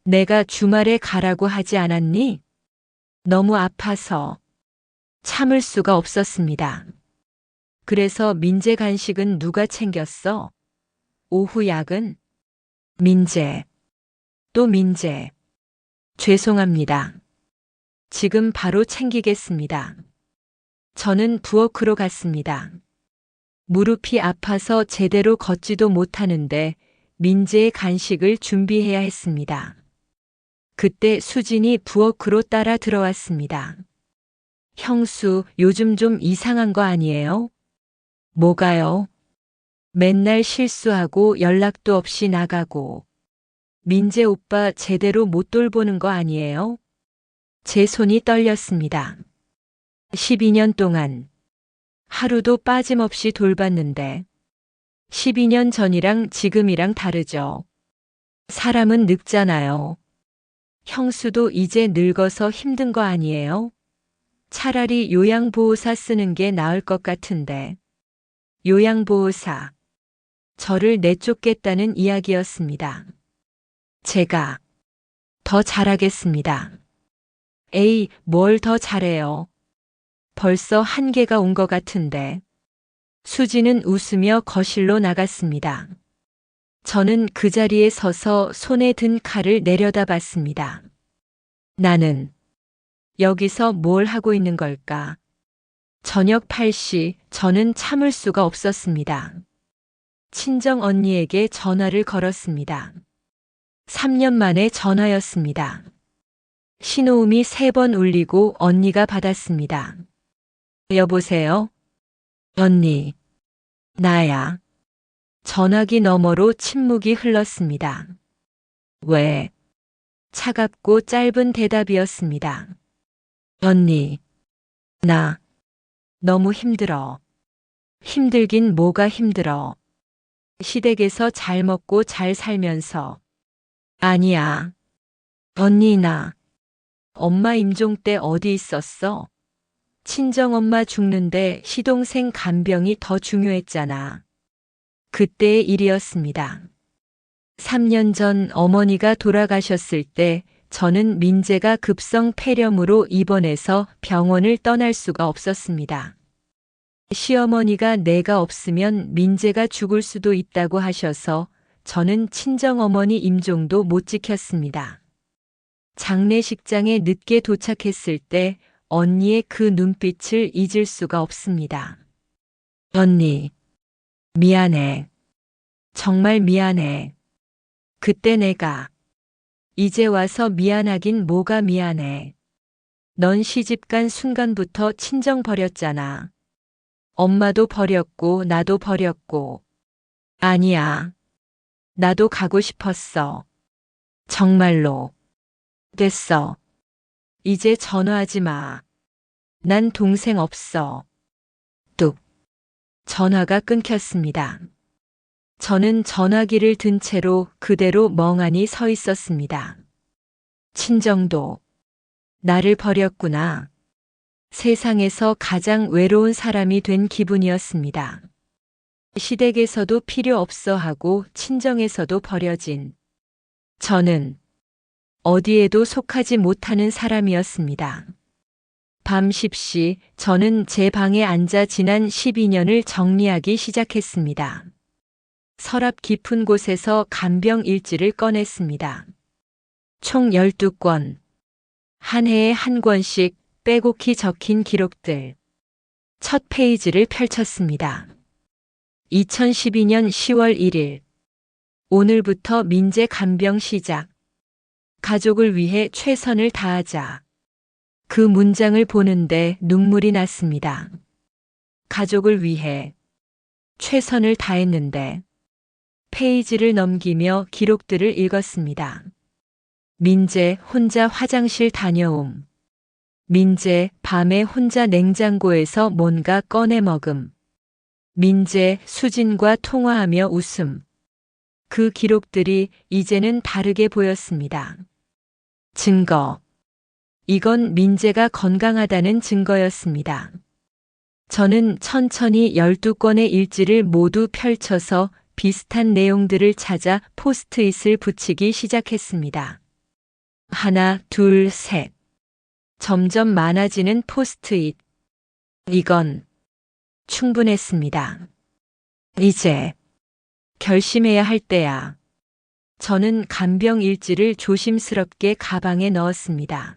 내가 주말에 가라고 하지 않았니? 너무 아파서 참을 수가 없었습니다. 그래서 민재 간식은 누가 챙겼어? 오후 약은? 민재. 또 민재. 죄송합니다. 지금 바로 챙기겠습니다. 저는 부엌으로 갔습니다. 무릎이 아파서 제대로 걷지도 못하는데 민재의 간식을 준비해야 했습니다. 그때 수진이 부엌으로 따라 들어왔습니다. 형수, 요즘 좀 이상한 거 아니에요? 뭐가요? 맨날 실수하고 연락도 없이 나가고. 민재 오빠 제대로 못 돌보는 거 아니에요? 제 손이 떨렸습니다. 12년 동안 하루도 빠짐없이 돌봤는데 12년 전이랑 지금이랑 다르죠. 사람은 늙잖아요. 형수도 이제 늙어서 힘든 거 아니에요? 차라리 요양보호사 쓰는 게 나을 것 같은데. 요양보호사. 저를 내쫓겠다는 이야기였습니다. 제가 더 잘하겠습니다. 에이, 뭘 더 잘해요. 벌써 한계가 온 것 같은데. 수지는 웃으며 거실로 나갔습니다. 저는 그 자리에 서서 손에 든 칼을 내려다봤습니다. 나는 여기서 뭘 하고 있는 걸까? 저녁 8시 저는 참을 수가 없었습니다. 친정 언니에게 전화를 걸었습니다. 3년 만에 전화였습니다. 신호음이 3번 울리고 언니가 받았습니다. 여보세요? 언니, 나야. 전화기 너머로 침묵이 흘렀습니다. 왜? 차갑고 짧은 대답이었습니다. 언니, 나 너무 힘들어. 힘들긴 뭐가 힘들어. 시댁에서 잘 먹고 잘 살면서. 아니야. 언니 나 엄마 임종 때 어디 있었어? 친정엄마 죽는데 시동생 간병이 더 중요했잖아. 그때의 일이었습니다. 3년 전 어머니가 돌아가셨을 때 저는 민재가 급성 폐렴으로 입원해서 병원을 떠날 수가 없었습니다. 시어머니가 내가 없으면 민재가 죽을 수도 있다고 하셔서 저는 친정어머니 임종도 못 지켰습니다. 장례식장에 늦게 도착했을 때 언니의 그 눈빛을 잊을 수가 없습니다. 언니, 미안해. 정말 미안해. 그때 내가 이제 와서 미안하긴 뭐가 미안해. 넌 시집간 순간부터 친정 버렸잖아. 엄마도 버렸고 나도 버렸고. 아니야. 나도 가고 싶었어. 정말로. 됐어. 이제 전화하지 마. 난 동생 없어. 뚝. 전화가 끊겼습니다. 저는 전화기를 든 채로 그대로 멍하니 서 있었습니다. 친정도 나를 버렸구나. 세상에서 가장 외로운 사람이 된 기분이었습니다. 시댁에서도 필요 없어 하고 친정에서도 버려진 저는 어디에도 속하지 못하는 사람이었습니다. 밤 10시 저는 제 방에 앉아 지난 12년을 정리하기 시작했습니다. 서랍 깊은 곳에서 간병 일지를 꺼냈습니다. 총 12권. 한 해에 한 권씩 빼곡히 적힌 기록들. 첫 페이지를 펼쳤습니다. 2012년 10월 1일. 오늘부터 민재 간병 시작. 가족을 위해 최선을 다하자. 그 문장을 보는데 눈물이 났습니다. 가족을 위해 최선을 다했는데 페이지를 넘기며 기록들을 읽었습니다. 민재 혼자 화장실 다녀옴. 민재 밤에 혼자 냉장고에서 뭔가 꺼내 먹음. 민재 수진과 통화하며 웃음. 그 기록들이 이제는 다르게 보였습니다. 증거. 이건 민재가 건강하다는 증거였습니다. 저는 천천히 12권의 일지를 모두 펼쳐서 비슷한 내용들을 찾아 포스트잇을 붙이기 시작했습니다. 하나, 둘, 셋. 점점 많아지는 포스트잇. 이건 충분했습니다. 이제 결심해야 할 때야. 저는 간병 일지를 조심스럽게 가방에 넣었습니다.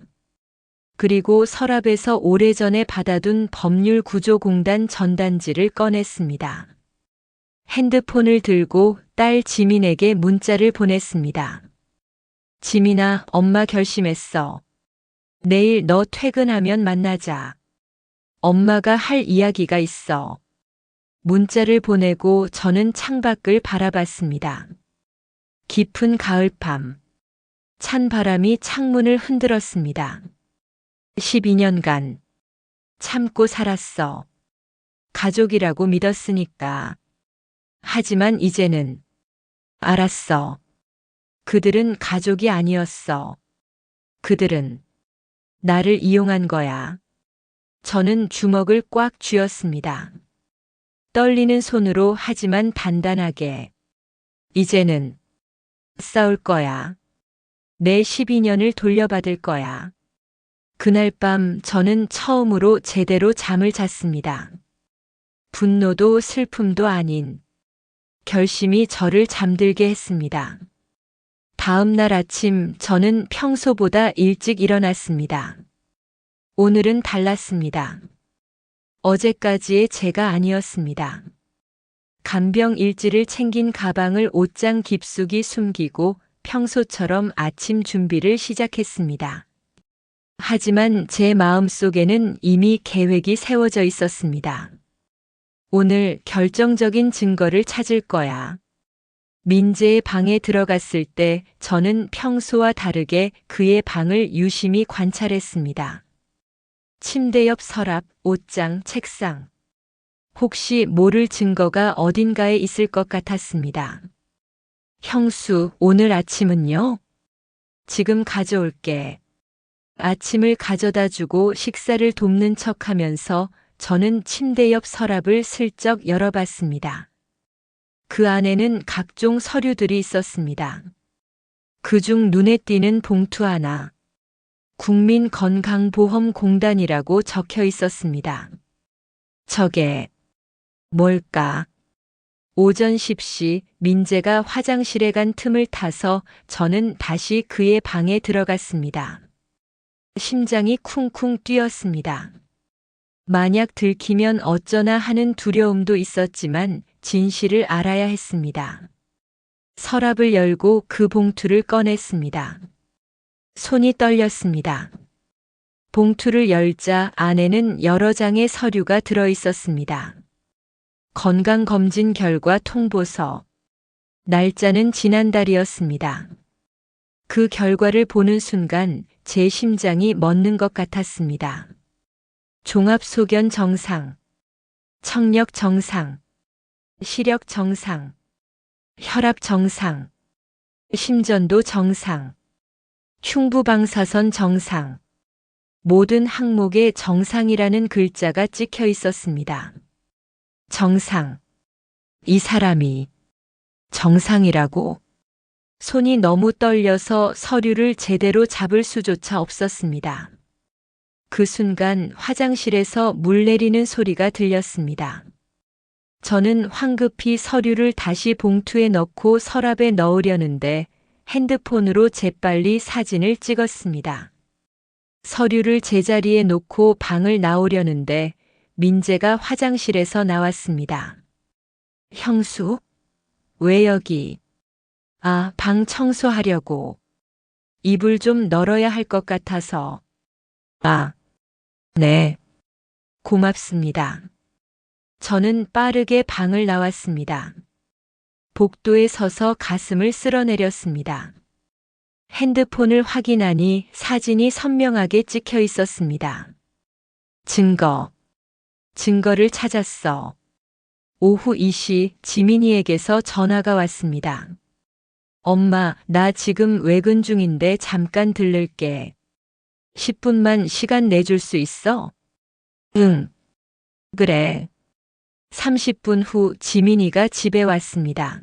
그리고 서랍에서 오래전에 받아둔 법률구조공단 전단지를 꺼냈습니다. 핸드폰을 들고 딸 지민에게 문자를 보냈습니다. 지민아, 엄마 결심했어. 내일 너 퇴근하면 만나자. 엄마가 할 이야기가 있어. 문자를 보내고 저는 창밖을 바라봤습니다. 깊은 가을밤. 찬 바람이 창문을 흔들었습니다. 12년간 참고 살았어. 가족이라고 믿었으니까. 하지만 이제는 알았어. 그들은 가족이 아니었어. 그들은 나를 이용한 거야. 저는 주먹을 꽉 쥐었습니다. 떨리는 손으로 하지만 단단하게. 이제는 싸울 거야. 내 12년을 돌려받을 거야. 그날 밤 저는 처음으로 제대로 잠을 잤습니다. 분노도 슬픔도 아닌 결심이 저를 잠들게 했습니다. 다음 날 아침 저는 평소보다 일찍 일어났습니다. 오늘은 달랐습니다. 어제까지의 제가 아니었습니다. 간병 일지를 챙긴 가방을 옷장 깊숙이 숨기고 평소처럼 아침 준비를 시작했습니다. 하지만 제 마음속에는 이미 계획이 세워져 있었습니다. 오늘 결정적인 증거를 찾을 거야. 민재의 방에 들어갔을 때 저는 평소와 다르게 그의 방을 유심히 관찰했습니다. 침대 옆 서랍, 옷장, 책상. 혹시 모를 증거가 어딘가에 있을 것 같았습니다. 형수, 오늘 아침은요? 지금 가져올게. 아침을 가져다 주고 식사를 돕는 척하면서 저는 침대 옆 서랍을 슬쩍 열어봤습니다. 그 안에는 각종 서류들이 있었습니다. 그중 눈에 띄는 봉투 하나, 국민건강보험공단이라고 적혀 있었습니다. 저게 뭘까? 오전 10시 민재가 화장실에 간 틈을 타서 저는 다시 그의 방에 들어갔습니다. 심장이 쿵쿵 뛰었습니다. 만약 들키면 어쩌나 하는 두려움도 있었지만 진실을 알아야 했습니다. 서랍을 열고 그 봉투를 꺼냈습니다. 손이 떨렸습니다. 봉투를 열자 안에는 여러 장의 서류가 들어 있었습니다. 건강검진 결과 통보서. 날짜는 지난달이었습니다. 그 결과를 보는 순간 제 심장이 멎는 것 같았습니다. 종합소견 정상, 청력 정상, 시력 정상, 혈압 정상, 심전도 정상, 흉부방사선 정상, 모든 항목에 정상이라는 글자가 찍혀 있었습니다. 정상. 이 사람이 정상이라고? 손이 너무 떨려서 서류를 제대로 잡을 수조차 없었습니다. 그 순간 화장실에서 물 내리는 소리가 들렸습니다. 저는 황급히 서류를 다시 봉투에 넣고 서랍에 넣으려는데 핸드폰으로 재빨리 사진을 찍었습니다. 서류를 제자리에 놓고 방을 나오려는데 민재가 화장실에서 나왔습니다. 형수? 왜 여기? 아, 방 청소하려고. 이불 좀 널어야 할 것 같아서. 아, 네. 고맙습니다. 저는 빠르게 방을 나왔습니다. 복도에 서서 가슴을 쓸어내렸습니다. 핸드폰을 확인하니 사진이 선명하게 찍혀 있었습니다. 증거를 찾았어. 오후 2시 지민이에게서 전화가 왔습니다. 엄마, 나 지금 외근 중인데 잠깐 들를게. 10분만 시간 내줄 수 있어? 응. 그래. 30분 후 지민이가 집에 왔습니다.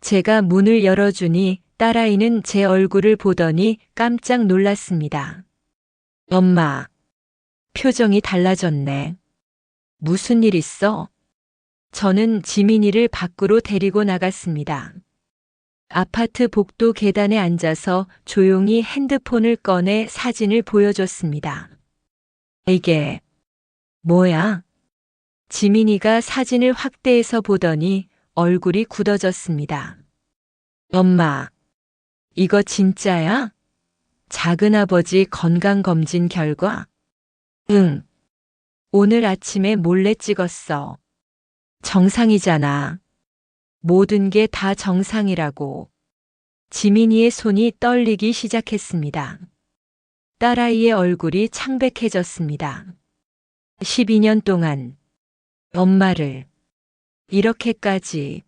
제가 문을 열어주니 딸아이는 제 얼굴을 보더니 깜짝 놀랐습니다. 엄마, 표정이 달라졌네. 무슨 일 있어? 저는 지민이를 밖으로 데리고 나갔습니다. 아파트 복도 계단에 앉아서 조용히 핸드폰을 꺼내 사진을 보여줬습니다. 이게 뭐야? 지민이가 사진을 확대해서 보더니 얼굴이 굳어졌습니다. 엄마, 이거 진짜야? 작은아버지 건강검진 결과? 응. 오늘 아침에 몰래 찍었어. 정상이잖아. 모든 게 다 정상이라고. 지민이의 손이 떨리기 시작했습니다. 딸아이의 얼굴이 창백해졌습니다. 12년 동안 엄마를 이렇게까지.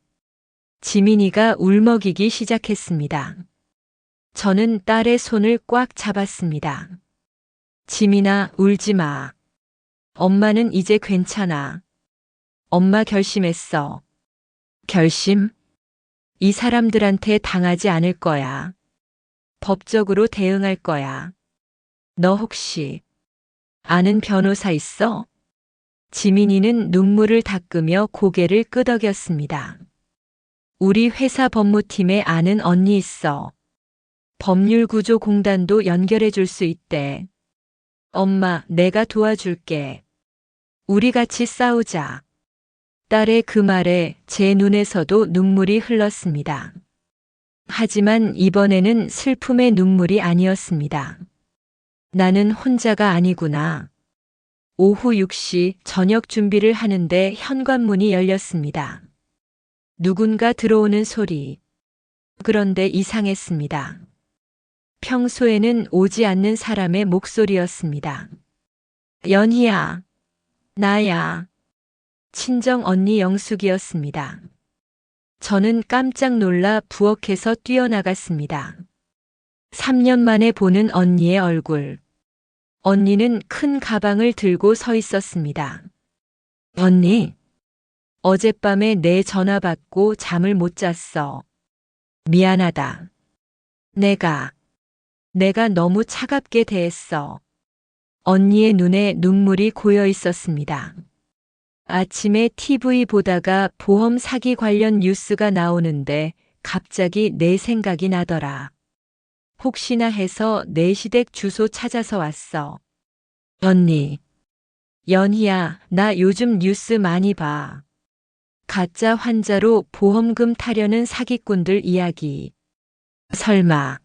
지민이가 울먹이기 시작했습니다. 저는 딸의 손을 꽉 잡았습니다. 지민아, 울지 마. 엄마는 이제 괜찮아. 엄마 결심했어. 결심? 이 사람들한테 당하지 않을 거야. 법적으로 대응할 거야. 너 혹시 아는 변호사 있어? 지민이는 눈물을 닦으며 고개를 끄덕였습니다. 우리 회사 법무팀에 아는 언니 있어. 법률구조공단도 연결해 줄 수 있대. 엄마, 내가 도와줄게. 우리 같이 싸우자. 딸의 그 말에 제 눈에서도 눈물이 흘렀습니다. 하지만 이번에는 슬픔의 눈물이 아니었습니다. 나는 혼자가 아니구나. 오후 6시 저녁 준비를 하는데 현관문이 열렸습니다. 누군가 들어오는 소리. 그런데 이상했습니다. 평소에는 오지 않는 사람의 목소리였습니다. 연희야, 나야. 친정 언니 영숙이었습니다. 저는 깜짝 놀라 부엌에서 뛰어나갔습니다. 3년 만에 보는 언니의 얼굴. 언니는 큰 가방을 들고 서 있었습니다. 언니, 어젯밤에 내 전화 받고 잠을 못 잤어. 미안하다. 내가 너무 차갑게 대했어. 언니의 눈에 눈물이 고여 있었습니다. 아침에 TV 보다가 보험 사기 관련 뉴스가 나오는데 갑자기 내 생각이 나더라. 혹시나 해서 내 시댁 주소 찾아서 왔어. 언니, 연희야, 나 요즘 뉴스 많이 봐. 가짜 환자로 보험금 타려는 사기꾼들 이야기. 설마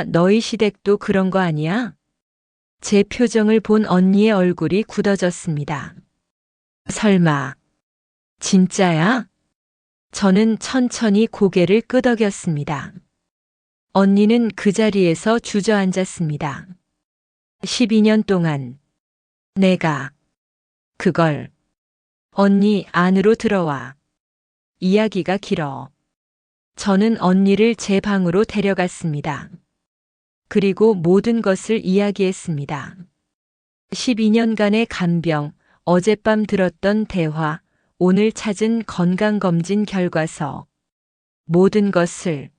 너희 시댁도 그런 거 아니야? 제 표정을 본 언니의 얼굴이 굳어졌습니다. 설마, 진짜야? 저는 천천히 고개를 끄덕였습니다. 언니는 그 자리에서 주저앉았습니다. 12년 동안 내가 그걸. 언니 안으로 들어와. 이야기가 길어. 저는 언니를 제 방으로 데려갔습니다. 그리고 모든 것을 이야기했습니다. 12년간의 간병, 어젯밤 들었던 대화, 오늘 찾은 건강검진 결과서. 모든 것을.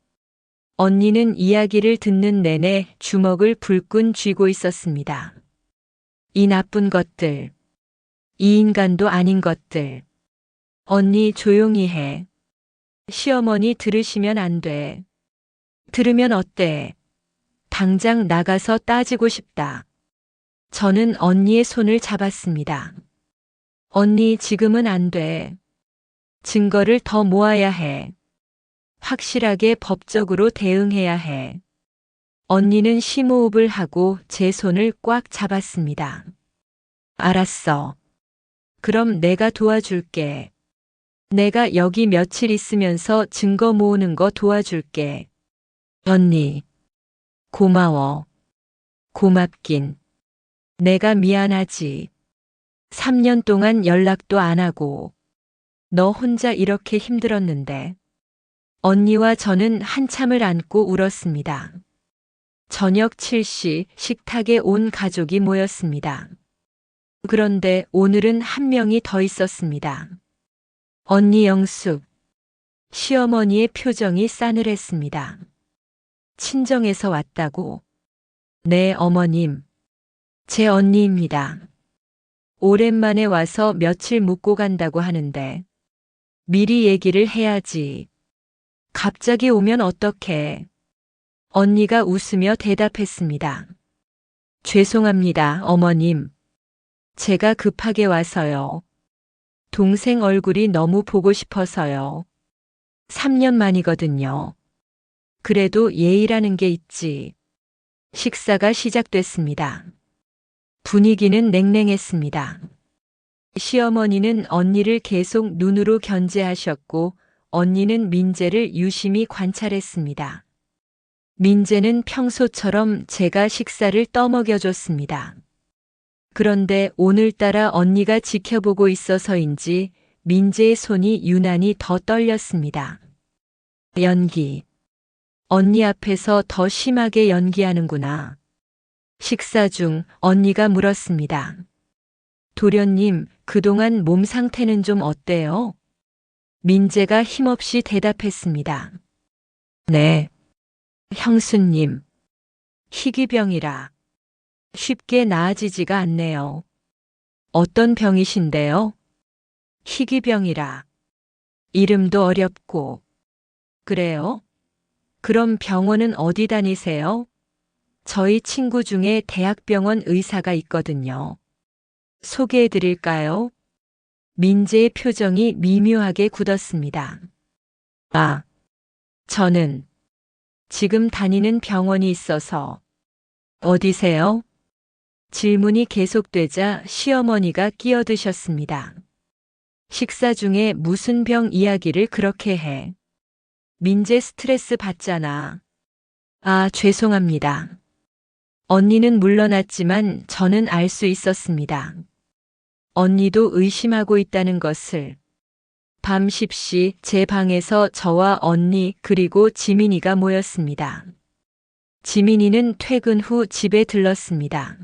언니는 이야기를 듣는 내내 주먹을 불끈 쥐고 있었습니다. 이 나쁜 것들. 이 인간도 아닌 것들. 언니 조용히 해. 시어머니 들으시면 안 돼. 들으면 어때? 당장 나가서 따지고 싶다. 저는 언니의 손을 잡았습니다. 언니 지금은 안 돼. 증거를 더 모아야 해. 확실하게 법적으로 대응해야 해. 언니는 심호흡을 하고 제 손을 꽉 잡았습니다. 알았어. 그럼 내가 도와줄게. 내가 여기 며칠 있으면서 증거 모으는 거 도와줄게. 언니, 고마워. 고맙긴. 내가 미안하지. 3년 동안 연락도 안 하고. 너 혼자 이렇게 힘들었는데. 언니와 저는 한참을 안고 울었습니다. 저녁 7시 식탁에 온 가족이 모였습니다. 그런데 오늘은 한 명이 더 있었습니다. 언니 영숙. 시어머니의 표정이 싸늘했습니다. 친정에서 왔다고. 네, 어머님. 제 언니입니다. 오랜만에 와서 며칠 묵고 간다고 하는데 미리 얘기를 해야지. 갑자기 오면 어떡해. 언니가 웃으며 대답했습니다. 죄송합니다, 어머님. 제가 급하게 와서요. 동생 얼굴이 너무 보고 싶어서요. 3년 만이거든요. 그래도 예의라는 게 있지. 식사가 시작됐습니다. 분위기는 냉랭했습니다. 시어머니는 언니를 계속 눈으로 견제하셨고 언니는 민재를 유심히 관찰했습니다. 민재는 평소처럼 제가 식사를 떠먹여줬습니다. 그런데 오늘따라 언니가 지켜보고 있어서인지 민재의 손이 유난히 더 떨렸습니다. 연기. 언니 앞에서 더 심하게 연기하는구나. 식사 중 언니가 물었습니다. 도련님, 그동안 몸 상태는 좀 어때요? 민재가 힘없이 대답했습니다. 네. 형수님. 희귀병이라. 쉽게 나아지지가 않네요. 어떤 병이신데요? 희귀병이라. 이름도 어렵고. 그래요? 그럼 병원은 어디 다니세요? 저희 친구 중에 대학병원 의사가 있거든요. 소개해 드릴까요? 민재의 표정이 미묘하게 굳었습니다. 아, 저는 지금 다니는 병원이 있어서. 어디세요? 질문이 계속되자 시어머니가 끼어드셨습니다. 식사 중에 무슨 병 이야기를 그렇게 해? 민재 스트레스 받잖아. 아, 죄송합니다. 언니는 물러났지만 저는 알 수 있었습니다. 언니도 의심하고 있다는 것을. 밤 10시 제 방에서 저와 언니 그리고 지민이가 모였습니다. 지민이는 퇴근 후 집에 들렀습니다.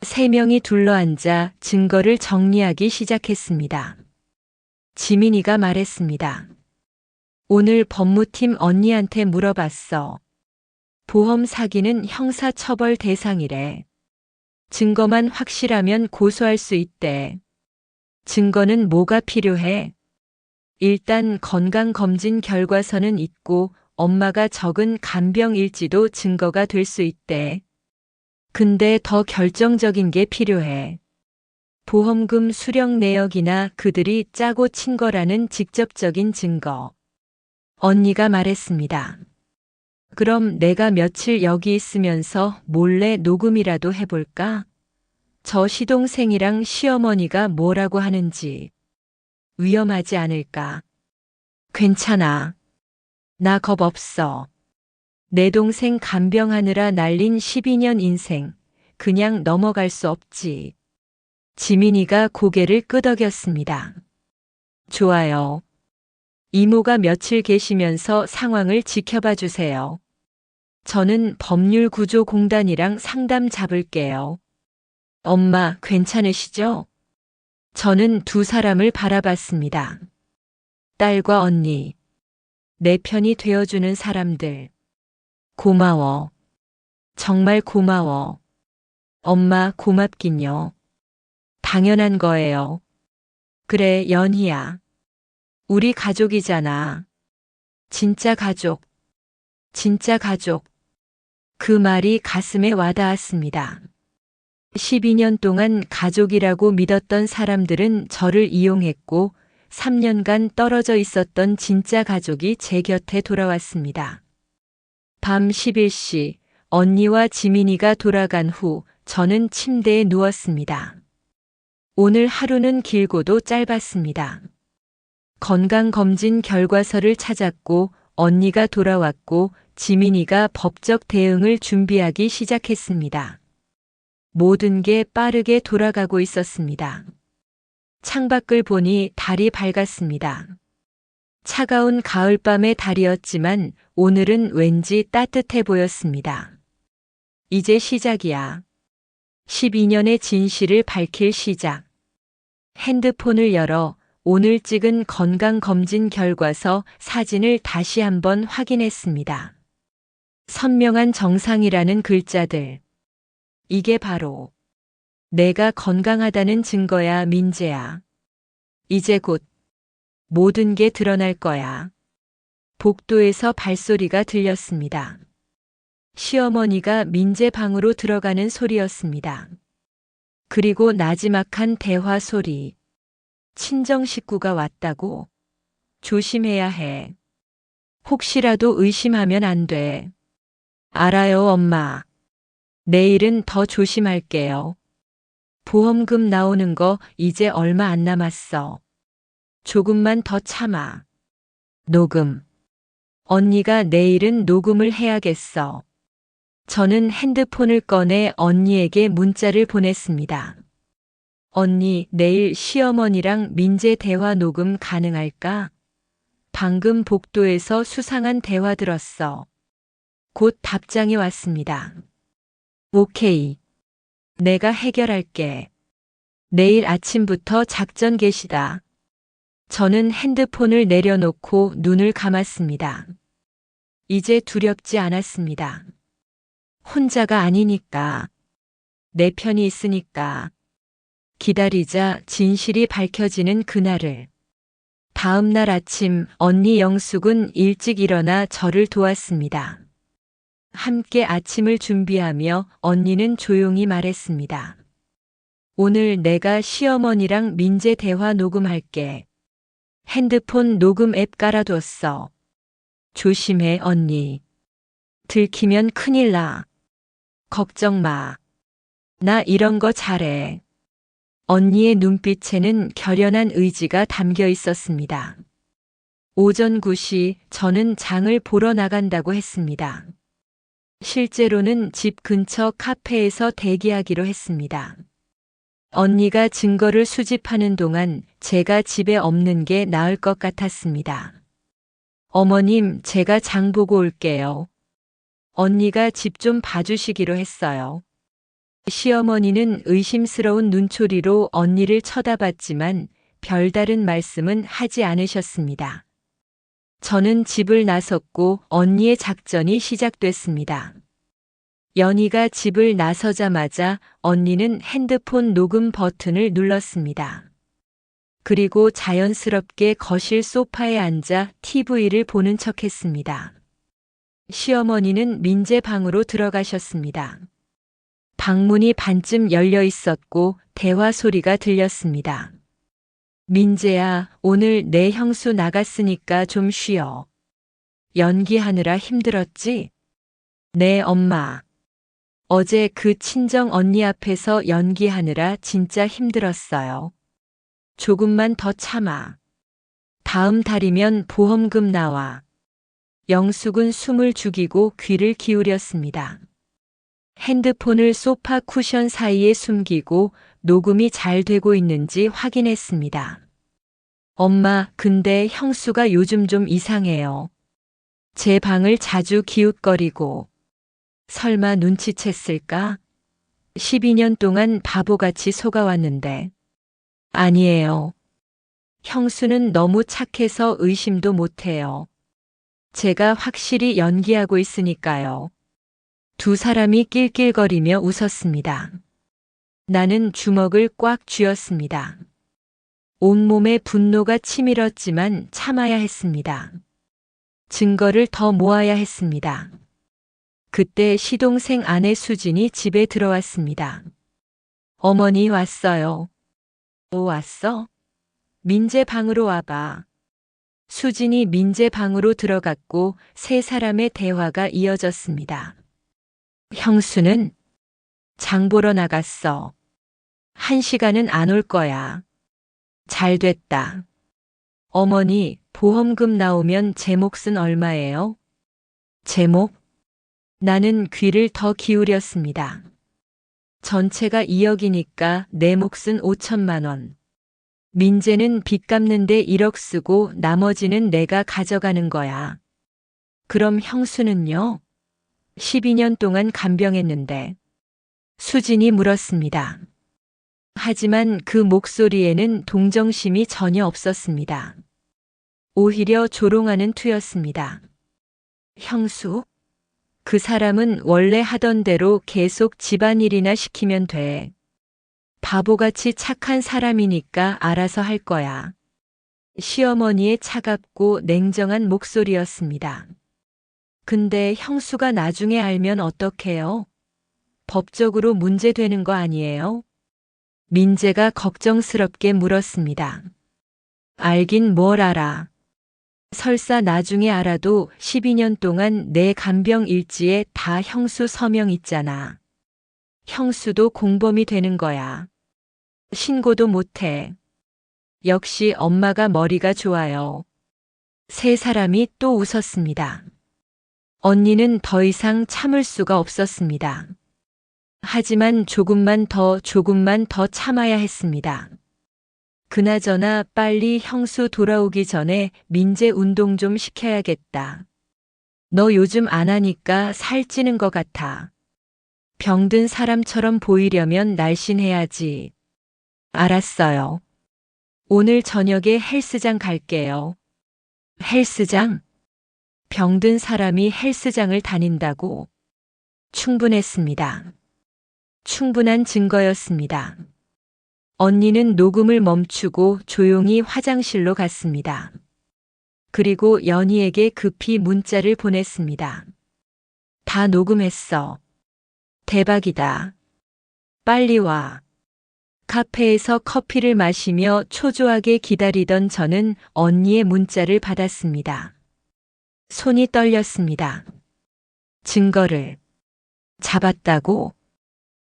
세 명이 둘러앉아 증거를 정리하기 시작했습니다. 지민이가 말했습니다. 오늘 법무팀 언니한테 물어봤어. 보험 사기는 형사처벌 대상이래. 증거만 확실하면 고소할 수 있대. 증거는 뭐가 필요해? 일단 건강검진 결과서는 있고 엄마가 적은 간병일지도 증거가 될 수 있대. 근데 더 결정적인 게 필요해. 보험금 수령 내역이나 그들이 짜고 친 거라는 직접적인 증거. 언니가 말했습니다. 그럼 내가 며칠 여기 있으면서 몰래 녹음이라도 해볼까? 저 시동생이랑 시어머니가 뭐라고 하는지. 위험하지 않을까? 괜찮아. 나 겁 없어. 내 동생 간병하느라 날린 12년 인생, 그냥 넘어갈 수 없지. 지민이가 고개를 끄덕였습니다. 좋아요. 이모가 며칠 계시면서 상황을 지켜봐 주세요. 저는 법률구조공단이랑 상담 잡을게요. 엄마, 괜찮으시죠? 저는 두 사람을 바라봤습니다. 딸과 언니. 내 편이 되어주는 사람들. 고마워. 정말 고마워. 엄마, 고맙긴요. 당연한 거예요. 그래, 연희야. 우리 가족이잖아. 진짜 가족. 진짜 가족. 그 말이 가슴에 와닿았습니다. 12년 동안 가족이라고 믿었던 사람들은 저를 이용했고 3년간 떨어져 있었던 진짜 가족이 제 곁에 돌아왔습니다. 밤 11시 언니와 지민이가 돌아간 후 저는 침대에 누웠습니다. 오늘 하루는 길고도 짧았습니다. 건강검진 결과서를 찾았고 언니가 돌아왔고 지민이가 법적 대응을 준비하기 시작했습니다. 모든 게 빠르게 돌아가고 있었습니다. 창밖을 보니 달이 밝았습니다. 차가운 가을밤의 달이었지만 오늘은 왠지 따뜻해 보였습니다. 이제 시작이야. 12년의 진실을 밝힐 시작. 핸드폰을 열어 오늘 찍은 건강검진 결과서 사진을 다시 한번 확인했습니다. 선명한 정상이라는 글자들. 이게 바로 내가 건강하다는 증거야, 민재야. 이제 곧 모든 게 드러날 거야. 복도에서 발소리가 들렸습니다. 시어머니가 민재 방으로 들어가는 소리였습니다. 그리고 나지막한 대화 소리. 친정 식구가 왔다고? 조심해야 해. 혹시라도 의심하면 안 돼. 알아요, 엄마. 내일은 더 조심할게요. 보험금 나오는 거 이제 얼마 안 남았어. 조금만 더 참아. 녹음. 언니가 내일은 녹음을 해야겠어. 저는 핸드폰을 꺼내 언니에게 문자를 보냈습니다. 언니, 내일 시어머니랑 민재 대화 녹음 가능할까? 방금 복도에서 수상한 대화 들었어. 곧 답장이 왔습니다. 오케이. 내가 해결할게. 내일 아침부터 작전 개시다. 저는 핸드폰을 내려놓고 눈을 감았습니다. 이제 두렵지 않았습니다. 혼자가 아니니까. 내 편이 있으니까. 기다리자 진실이 밝혀지는 그날을. 다음 날 아침 언니 영숙은 일찍 일어나 저를 도왔습니다. 함께 아침을 준비하며 언니는 조용히 말했습니다. 오늘 내가 시어머니랑 민재 대화 녹음할게. 핸드폰 녹음 앱 깔아뒀어. 조심해, 언니. 들키면 큰일 나. 걱정 마. 나 이런 거 잘해. 언니의 눈빛에는 결연한 의지가 담겨 있었습니다. 오전 9시 저는 장을 보러 나간다고 했습니다. 실제로는 집 근처 카페에서 대기하기로 했습니다. 언니가 증거를 수집하는 동안 제가 집에 없는 게 나을 것 같았습니다. 어머님, 제가 장 보고 올게요. 언니가 집 좀 봐주시기로 했어요. 시어머니는 의심스러운 눈초리로 언니를 쳐다봤지만 별다른 말씀은 하지 않으셨습니다. 저는 집을 나섰고 언니의 작전이 시작됐습니다. 연희가 집을 나서자마자 언니는 핸드폰 녹음 버튼을 눌렀습니다. 그리고 자연스럽게 거실 소파에 앉아 TV를 보는 척했습니다. 시어머니는 민재 방으로 들어가셨습니다. 방문이 반쯤 열려 있었고 대화 소리가 들렸습니다. 민재야, 오늘 내 형수 나갔으니까 좀 쉬어. 연기하느라 힘들었지? 네, 엄마. 어제 그 친정 언니 앞에서 연기하느라 진짜 힘들었어요. 조금만 더 참아. 다음 달이면 보험금 나와. 영숙은 숨을 죽이고 귀를 기울였습니다. 핸드폰을 소파 쿠션 사이에 숨기고 녹음이 잘 되고 있는지 확인했습니다. 엄마, 근데 형수가 요즘 좀 이상해요. 제 방을 자주 기웃거리고. 설마 눈치챘을까? 12년 동안 바보같이 속아왔는데. 아니에요. 형수는 너무 착해서 의심도 못해요. 제가 확실히 연기하고 있으니까요. 두 사람이 낄낄거리며 웃었습니다. 나는 주먹을 꽉 쥐었습니다. 온몸에 분노가 치밀었지만 참아야 했습니다. 증거를 더 모아야 했습니다. 그때 시동생 아내 수진이 집에 들어왔습니다. 어머니 왔어요. 왔어? 민재 방으로 와봐. 수진이 민재 방으로 들어갔고 세 사람의 대화가 이어졌습니다. 형수는 장 보러 나갔어. 1시간은 안 올 거야. 잘 됐다. 어머니, 보험금 나오면 제 몫은 얼마예요? 제목? 나는 귀를 더 기울였습니다. 전체가 2억이니까 내 몫은 5천만 원. 민재는 빚 갚는데 1억 쓰고 나머지는 내가 가져가는 거야. 그럼 형수는요? 12년 동안 간병했는데. 수진이 물었습니다. 하지만 그 목소리에는 동정심이 전혀 없었습니다. 오히려 조롱하는 투였습니다. 형수? 그 사람은 원래 하던 대로 계속 집안일이나 시키면 돼. 바보같이 착한 사람이니까 알아서 할 거야. 시어머니의 차갑고 냉정한 목소리였습니다. 근데 형수가 나중에 알면 어떡해요? 법적으로 문제되는 거 아니에요? 민재가 걱정스럽게 물었습니다. 알긴 뭘 알아. 설사 나중에 알아도 12년 동안 내 간병 일지에 다 형수 서명 있잖아. 형수도 공범이 되는 거야. 신고도 못해. 역시 엄마가 머리가 좋아요. 세 사람이 또 웃었습니다. 언니는 더 이상 참을 수가 없었습니다. 하지만 조금만 더 참아야 했습니다. 그나저나 빨리 형수 돌아오기 전에 민재 운동 좀 시켜야겠다. 너 요즘 안 하니까 살찌는 것 같아. 병든 사람처럼 보이려면 날씬해야지. 알았어요. 오늘 저녁에 헬스장 갈게요. 헬스장? 병든 사람이 헬스장을 다닌다고? 충분했습니다. 충분한 증거였습니다. 언니는 녹음을 멈추고 조용히 화장실로 갔습니다. 그리고 연희에게 급히 문자를 보냈습니다. 다 녹음했어. 대박이다. 빨리 와. 카페에서 커피를 마시며 초조하게 기다리던 저는 언니의 문자를 받았습니다. 손이 떨렸습니다. 증거를 잡았다고?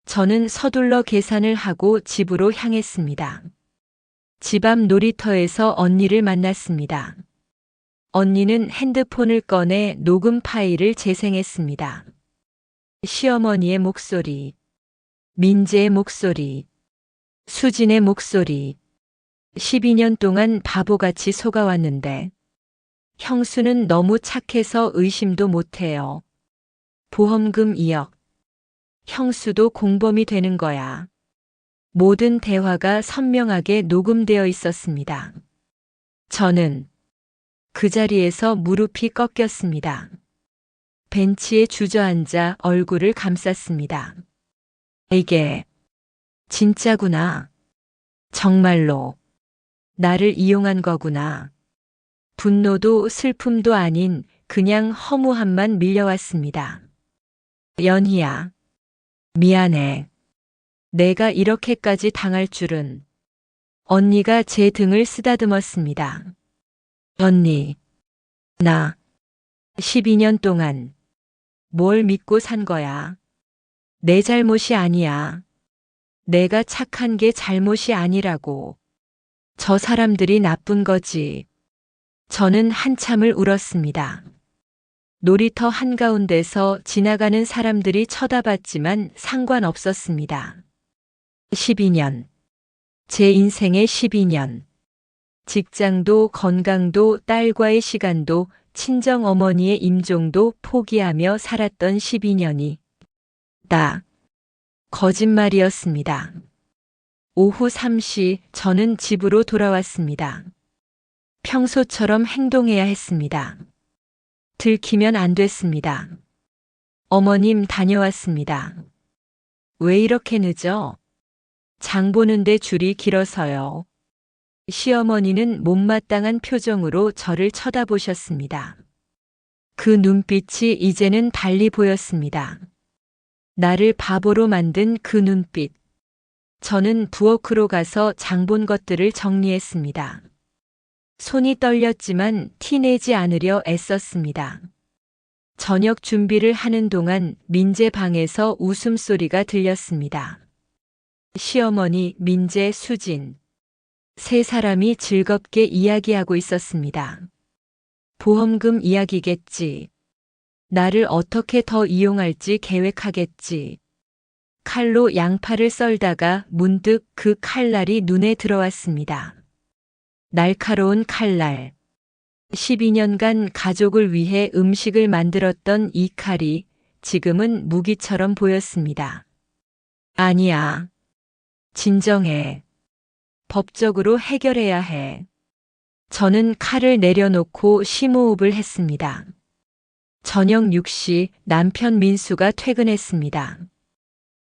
저는 서둘러 계산을 하고 집으로 향했습니다. 집 앞 놀이터에서 언니를 만났습니다. 언니는 핸드폰을 꺼내 녹음 파일을 재생했습니다. 시어머니의 목소리, 민재의 목소리, 수진의 목소리. 12년 동안 바보같이 속아왔는데 형수는 너무 착해서 의심도 못해요. 보험금 2억. 형수도 공범이 되는 거야. 모든 대화가 선명하게 녹음되어 있었습니다. 저는 그 자리에서 무릎이 꺾였습니다. 벤치에 주저앉아 얼굴을 감쌌습니다. 이게 진짜구나. 정말로 나를 이용한 거구나. 분노도 슬픔도 아닌 그냥 허무함만 밀려왔습니다. 연희야, 미안해. 내가 이렇게까지 당할 줄은. 언니가 제 등을 쓰다듬었습니다. 언니, 나 12년 동안 뭘 믿고 산 거야. 내 잘못이 아니야. 내가 착한 게 잘못이 아니라고. 저 사람들이 나쁜 거지. 저는 한참을 울었습니다. 놀이터 한가운데서 지나가는 사람들이 쳐다봤지만 상관없었습니다. 12년. 제 인생의 12년. 직장도 건강도 딸과의 시간도 친정 어머니의 임종도 포기하며 살았던 12년이 다 거짓말이었습니다. 오후 3시 저는 집으로 돌아왔습니다. 평소처럼 행동해야 했습니다. 들키면 안 됐습니다. 어머님 다녀왔습니다. 왜 이렇게 늦어? 장 보는데 줄이 길어서요. 시어머니는 못마땅한 표정으로 저를 쳐다보셨습니다. 그 눈빛이 이제는 달리 보였습니다. 나를 바보로 만든 그 눈빛. 저는 부엌으로 가서 장 본 것들을 정리했습니다. 손이 떨렸지만 티내지 않으려 애썼습니다. 저녁 준비를 하는 동안 민재 방에서 웃음소리가 들렸습니다. 시어머니, 민재, 수진. 세 사람이 즐겁게 이야기하고 있었습니다. 보험금 이야기겠지. 나를 어떻게 더 이용할지 계획하겠지. 칼로 양파를 썰다가 문득 그 칼날이 눈에 들어왔습니다. 날카로운 칼날. 12년간 가족을 위해 음식을 만들었던 이 칼이 지금은 무기처럼 보였습니다. 아니야. 진정해. 법적으로 해결해야 해. 저는 칼을 내려놓고 심호흡을 했습니다. 저녁 6시 남편 민수가 퇴근했습니다.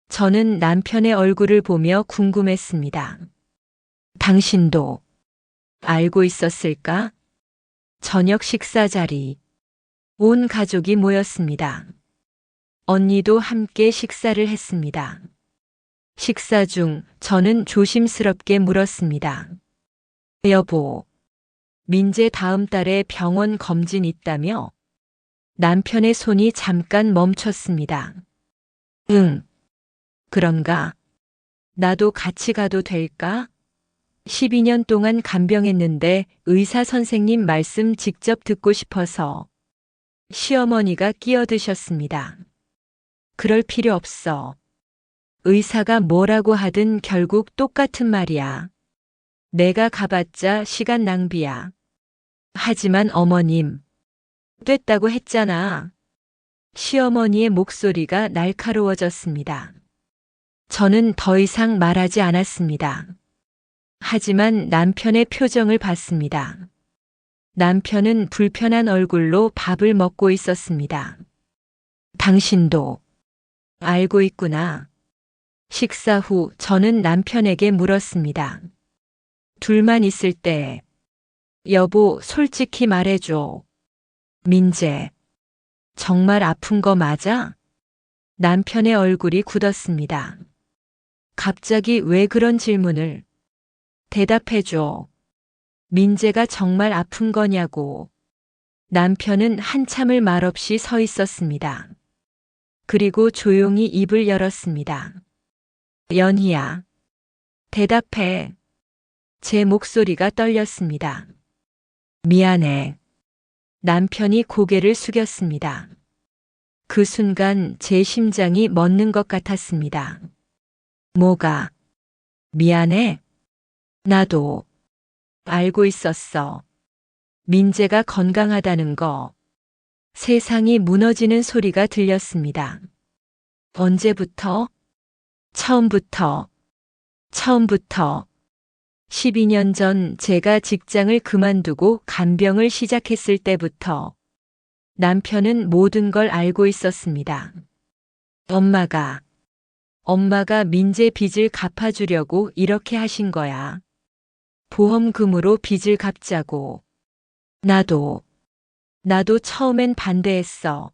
저는 남편의 얼굴을 보며 궁금했습니다. 당신도 알고 있었을까? 저녁 식사 자리. 온 가족이 모였습니다. 언니도 함께 식사를 했습니다. 식사 중 저는 조심스럽게 물었습니다. 여보, 민재 다음 달에 병원 검진 있다며? 남편의 손이 잠깐 멈췄습니다. 응. 그런가? 나도 같이 가도 될까? 12년 동안 간병했는데 의사 선생님 말씀 직접 듣고 싶어서. 시어머니가 끼어드셨습니다. 그럴 필요 없어. 의사가 뭐라고 하든 결국 똑같은 말이야. 내가 가봤자 시간 낭비야. 하지만 어머님, 됐다고 했잖아. 시어머니의 목소리가 날카로워졌습니다. 저는 더 이상 말하지 않았습니다. 하지만 남편의 표정을 봤습니다. 남편은 불편한 얼굴로 밥을 먹고 있었습니다. 당신도 알고 있구나. 식사 후 저는 남편에게 물었습니다. 둘만 있을 때, 여보, 솔직히 말해줘. 민재, 정말 아픈 거 맞아? 남편의 얼굴이 굳었습니다. 갑자기 왜 그런 질문을? 대답해줘. 민재가 정말 아픈 거냐고. 남편은 한참을 말없이 서 있었습니다. 그리고 조용히 입을 열었습니다. 연희야, 대답해. 제 목소리가 떨렸습니다. 미안해. 남편이 고개를 숙였습니다. 그 순간 제 심장이 멎는 것 같았습니다. 뭐가? 미안해? 나도 알고 있었어. 민재가 건강하다는 거. 세상이 무너지는 소리가 들렸습니다. 언제부터? 처음부터. 12년 전 제가 직장을 그만두고 간병을 시작했을 때부터 남편은 모든 걸 알고 있었습니다. 엄마가 민재 빚을 갚아주려고 이렇게 하신 거야. 보험금으로 빚을 갚자고. 나도 처음엔 반대했어.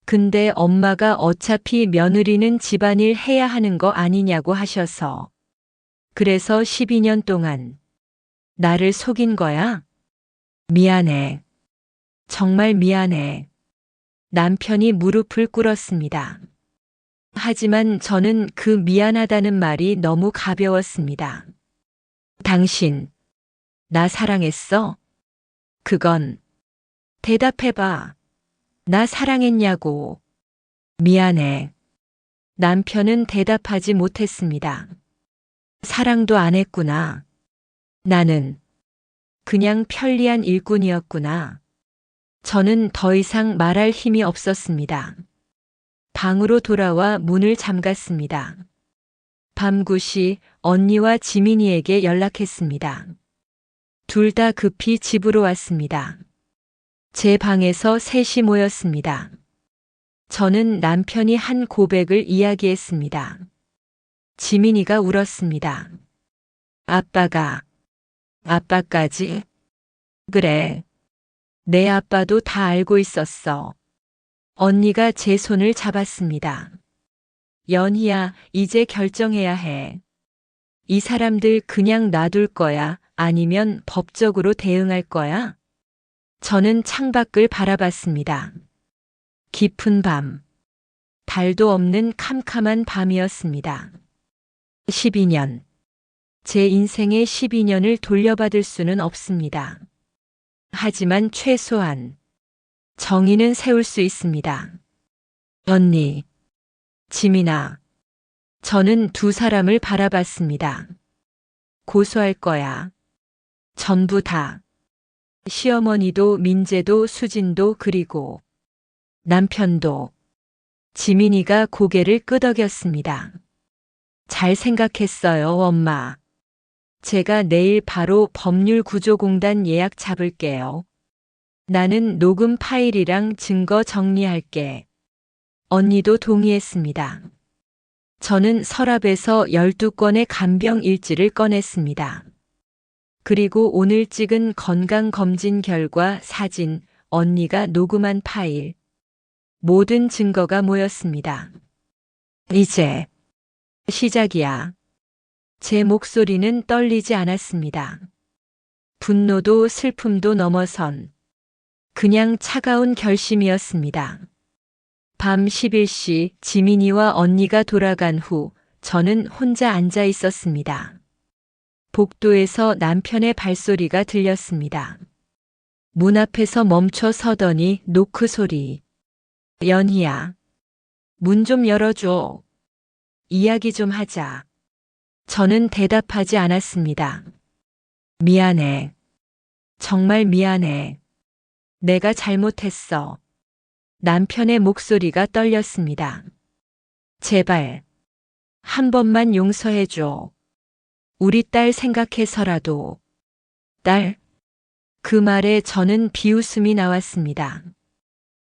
근데 엄마가 어차피 며느리는 집안일 해야 하는 거 아니냐고 하셔서. 그래서 12년 동안 나를 속인 거야? 미안해. 정말 미안해. 남편이 무릎을 꿇었습니다. 하지만 저는 그 미안하다는 말이 너무 가벼웠습니다. 당신, 나 사랑했어? 그건, 대답해봐. 나 사랑했냐고. 미안해. 남편은 대답하지 못했습니다. 사랑도 안 했구나. 나는 그냥 편리한 일꾼이었구나. 저는 더 이상 말할 힘이 없었습니다. 방으로 돌아와 문을 잠갔습니다. 밤 9시 언니와 지민이에게 연락했습니다. 둘 다 급히 집으로 왔습니다. 제 방에서 셋이 모였습니다. 저는 남편이 한 고백을 이야기했습니다. 지민이가 울었습니다. 아빠까지? 그래. 내 아빠도 다 알고 있었어. 언니가 제 손을 잡았습니다. 연희야, 이제 결정해야 해. 이 사람들 그냥 놔둘 거야? 아니면 법적으로 대응할 거야? 저는 창밖을 바라봤습니다. 깊은 밤. 달도 없는 캄캄한 밤이었습니다. 12년. 제 인생의 12년을 돌려받을 수는 없습니다. 하지만 최소한 정의는 세울 수 있습니다. 언니, 지민아, 저는 두 사람을 바라봤습니다. 고소할 거야. 전부 다. 시어머니도 민재도 수진도 그리고 남편도. 지민이가 고개를 끄덕였습니다. 잘 생각했어요, 엄마. 제가 내일 바로 법률구조공단 예약 잡을게요. 나는 녹음 파일이랑 증거 정리할게. 언니도 동의했습니다. 저는 서랍에서 12건의 간병 일지를 꺼냈습니다. 그리고 오늘 찍은 건강검진 결과 사진, 언니가 녹음한 파일. 모든 증거가 모였습니다. 이제 시작이야. 제 목소리는 떨리지 않았습니다. 분노도 슬픔도 넘어선 그냥 차가운 결심이었습니다. 밤 11시 지민이와 언니가 돌아간 후 저는 혼자 앉아 있었습니다. 복도에서 남편의 발소리가 들렸습니다. 문 앞에서 멈춰 서더니 노크 소리. 연희야, 문 좀 열어줘. 이야기 좀 하자. 저는 대답하지 않았습니다. 미안해. 정말 미안해. 내가 잘못했어. 남편의 목소리가 떨렸습니다. 제발, 한 번만 용서해줘. 우리 딸 생각해서라도. 딸? 그 말에 저는 비웃음이 나왔습니다.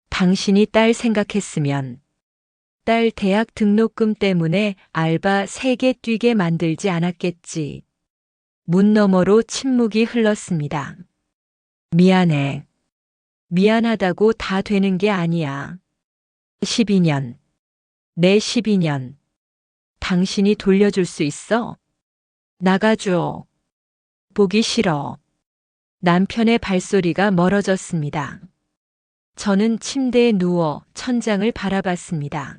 당신이 딸 생각했으면 딸 대학 등록금 때문에 알바 3개 뛰게 만들지 않았겠지. 문 너머로 침묵이 흘렀습니다. 미안해. 미안하다고 다 되는 게 아니야. 12년. 내 12년. 당신이 돌려줄 수 있어? 나가줘. 보기 싫어. 남편의 발소리가 멀어졌습니다. 저는 침대에 누워 천장을 바라봤습니다.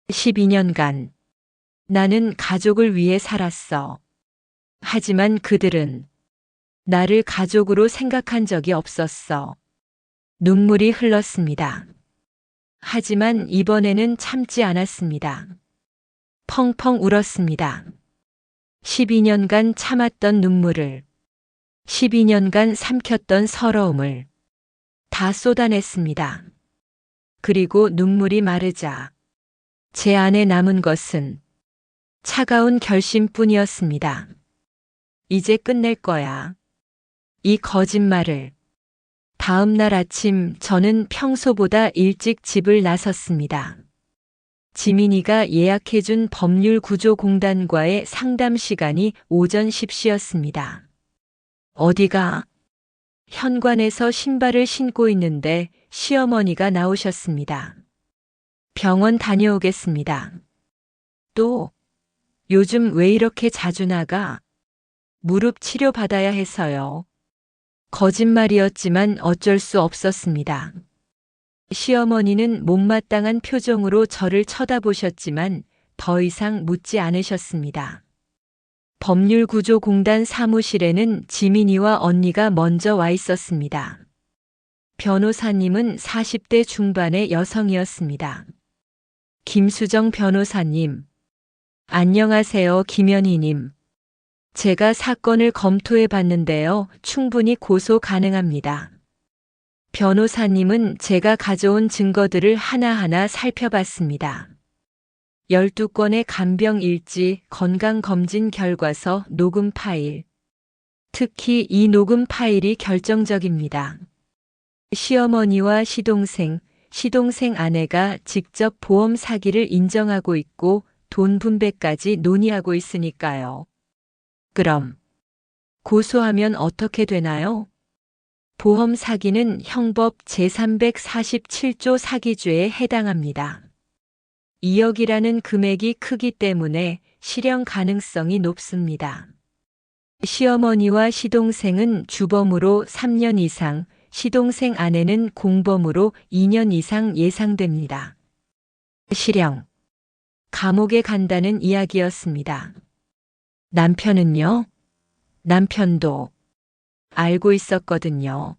12년간 나는 가족을 위해 살았어. 하지만 그들은 나를 가족으로 생각한 적이 없었어. 눈물이 흘렀습니다. 하지만 이번에는 참지 않았습니다. 펑펑 울었습니다. 12년간 참았던 눈물을, 12년간 삼켰던 서러움을 다 쏟아냈습니다. 그리고 눈물이 마르자 제 안에 남은 것은 차가운 결심뿐이었습니다. 이제 끝낼 거야. 이 거짓말을. 다음 날 아침 저는 평소보다 일찍 집을 나섰습니다. 지민이가 예약해준 법률구조공단과의 상담 시간이 오전 10시였습니다. 어디가? 현관에서 신발을 신고 있는데 시어머니가 나오셨습니다. 병원 다녀오겠습니다. 또, 요즘 왜 이렇게 자주 나가? 무릎 치료 받아야 해서요. 거짓말이었지만 어쩔 수 없었습니다. 시어머니는 못마땅한 표정으로 저를 쳐다보셨지만 더 이상 묻지 않으셨습니다. 법률구조공단 사무실에는 지민이와 언니가 먼저 와 있었습니다. 변호사님은 40대 중반의 여성이었습니다. 김수정 변호사님. 안녕하세요, 김연희님. 제가 사건을 검토해 봤는데요. 충분히 고소 가능합니다. 변호사님은 제가 가져온 증거들을 하나하나 살펴봤습니다. 12건의 간병 일지, 건강검진 결과서, 녹음 파일. 특히 이 녹음 파일이 결정적입니다. 시어머니와 시동생 아내가 직접 보험 사기를 인정하고 있고 돈 분배까지 논의하고 있으니까요. 그럼 고소하면 어떻게 되나요? 보험 사기는 형법 제347조 사기죄에 해당합니다. 2억이라는 금액이 크기 때문에 실형 가능성이 높습니다. 시어머니와 시동생은 주범으로 3년 이상, 시동생 아내는 공범으로 2년 이상 예상됩니다. 실형. 감옥에 간다는 이야기였습니다. 남편은요? 남편도 알고 있었거든요.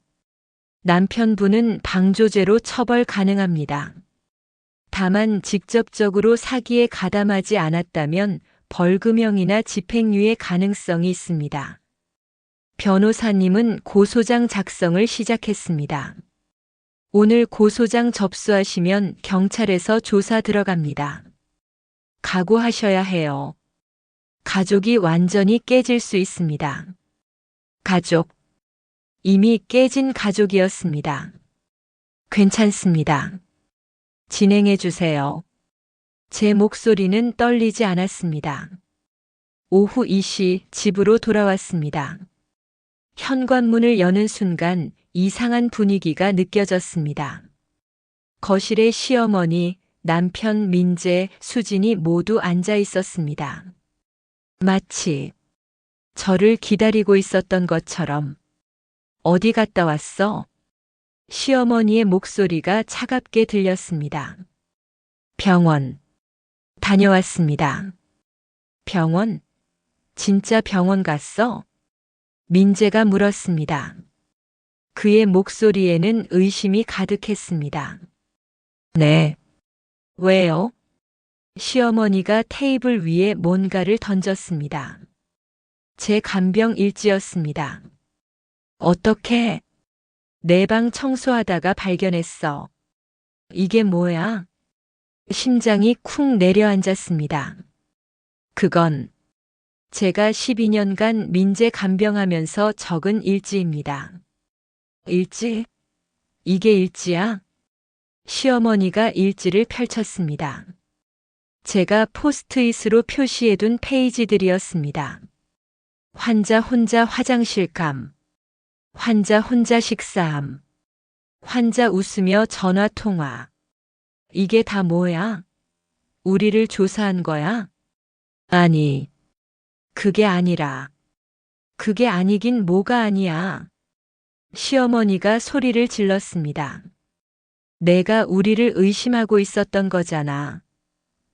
남편분은 방조죄로 처벌 가능합니다. 다만 직접적으로 사기에 가담하지 않았다면 벌금형이나 집행유예 가능성이 있습니다. 변호사님은 고소장 작성을 시작했습니다. 오늘 고소장 접수하시면 경찰에서 조사 들어갑니다. 각오하셔야 해요. 가족이 완전히 깨질 수 있습니다. 가족. 이미 깨진 가족이었습니다. 괜찮습니다. 진행해 주세요. 제 목소리는 떨리지 않았습니다. 오후 2시 집으로 돌아왔습니다. 현관문을 여는 순간 이상한 분위기가 느껴졌습니다. 거실에 시어머니, 남편 민재, 수진이 모두 앉아 있었습니다. 마치 저를 기다리고 있었던 것처럼. 어디 갔다 왔어? 시어머니의 목소리가 차갑게 들렸습니다. 병원. 다녀왔습니다. 병원? 진짜 병원 갔어? 민재가 물었습니다. 그의 목소리에는 의심이 가득했습니다. 네. 왜요? 시어머니가 테이블 위에 뭔가를 던졌습니다. 제 간병 일지였습니다. 어떻게? 내 방 청소하다가 발견했어. 이게 뭐야? 심장이 쿵 내려앉았습니다. 그건 제가 12년간 민재 간병하면서 적은 일지입니다. 일지? 이게 일지야? 시어머니가 일지를 펼쳤습니다. 제가 포스트잇으로 표시해둔 페이지들이었습니다. 환자 혼자 화장실 감. 환자 혼자 식사함. 환자 웃으며 전화 통화. 이게 다 뭐야? 우리를 조사한 거야? 아니, 그게 아니라. 그게 아니긴 뭐가 아니야. 시어머니가 소리를 질렀습니다. 내가 우리를 의심하고 있었던 거잖아.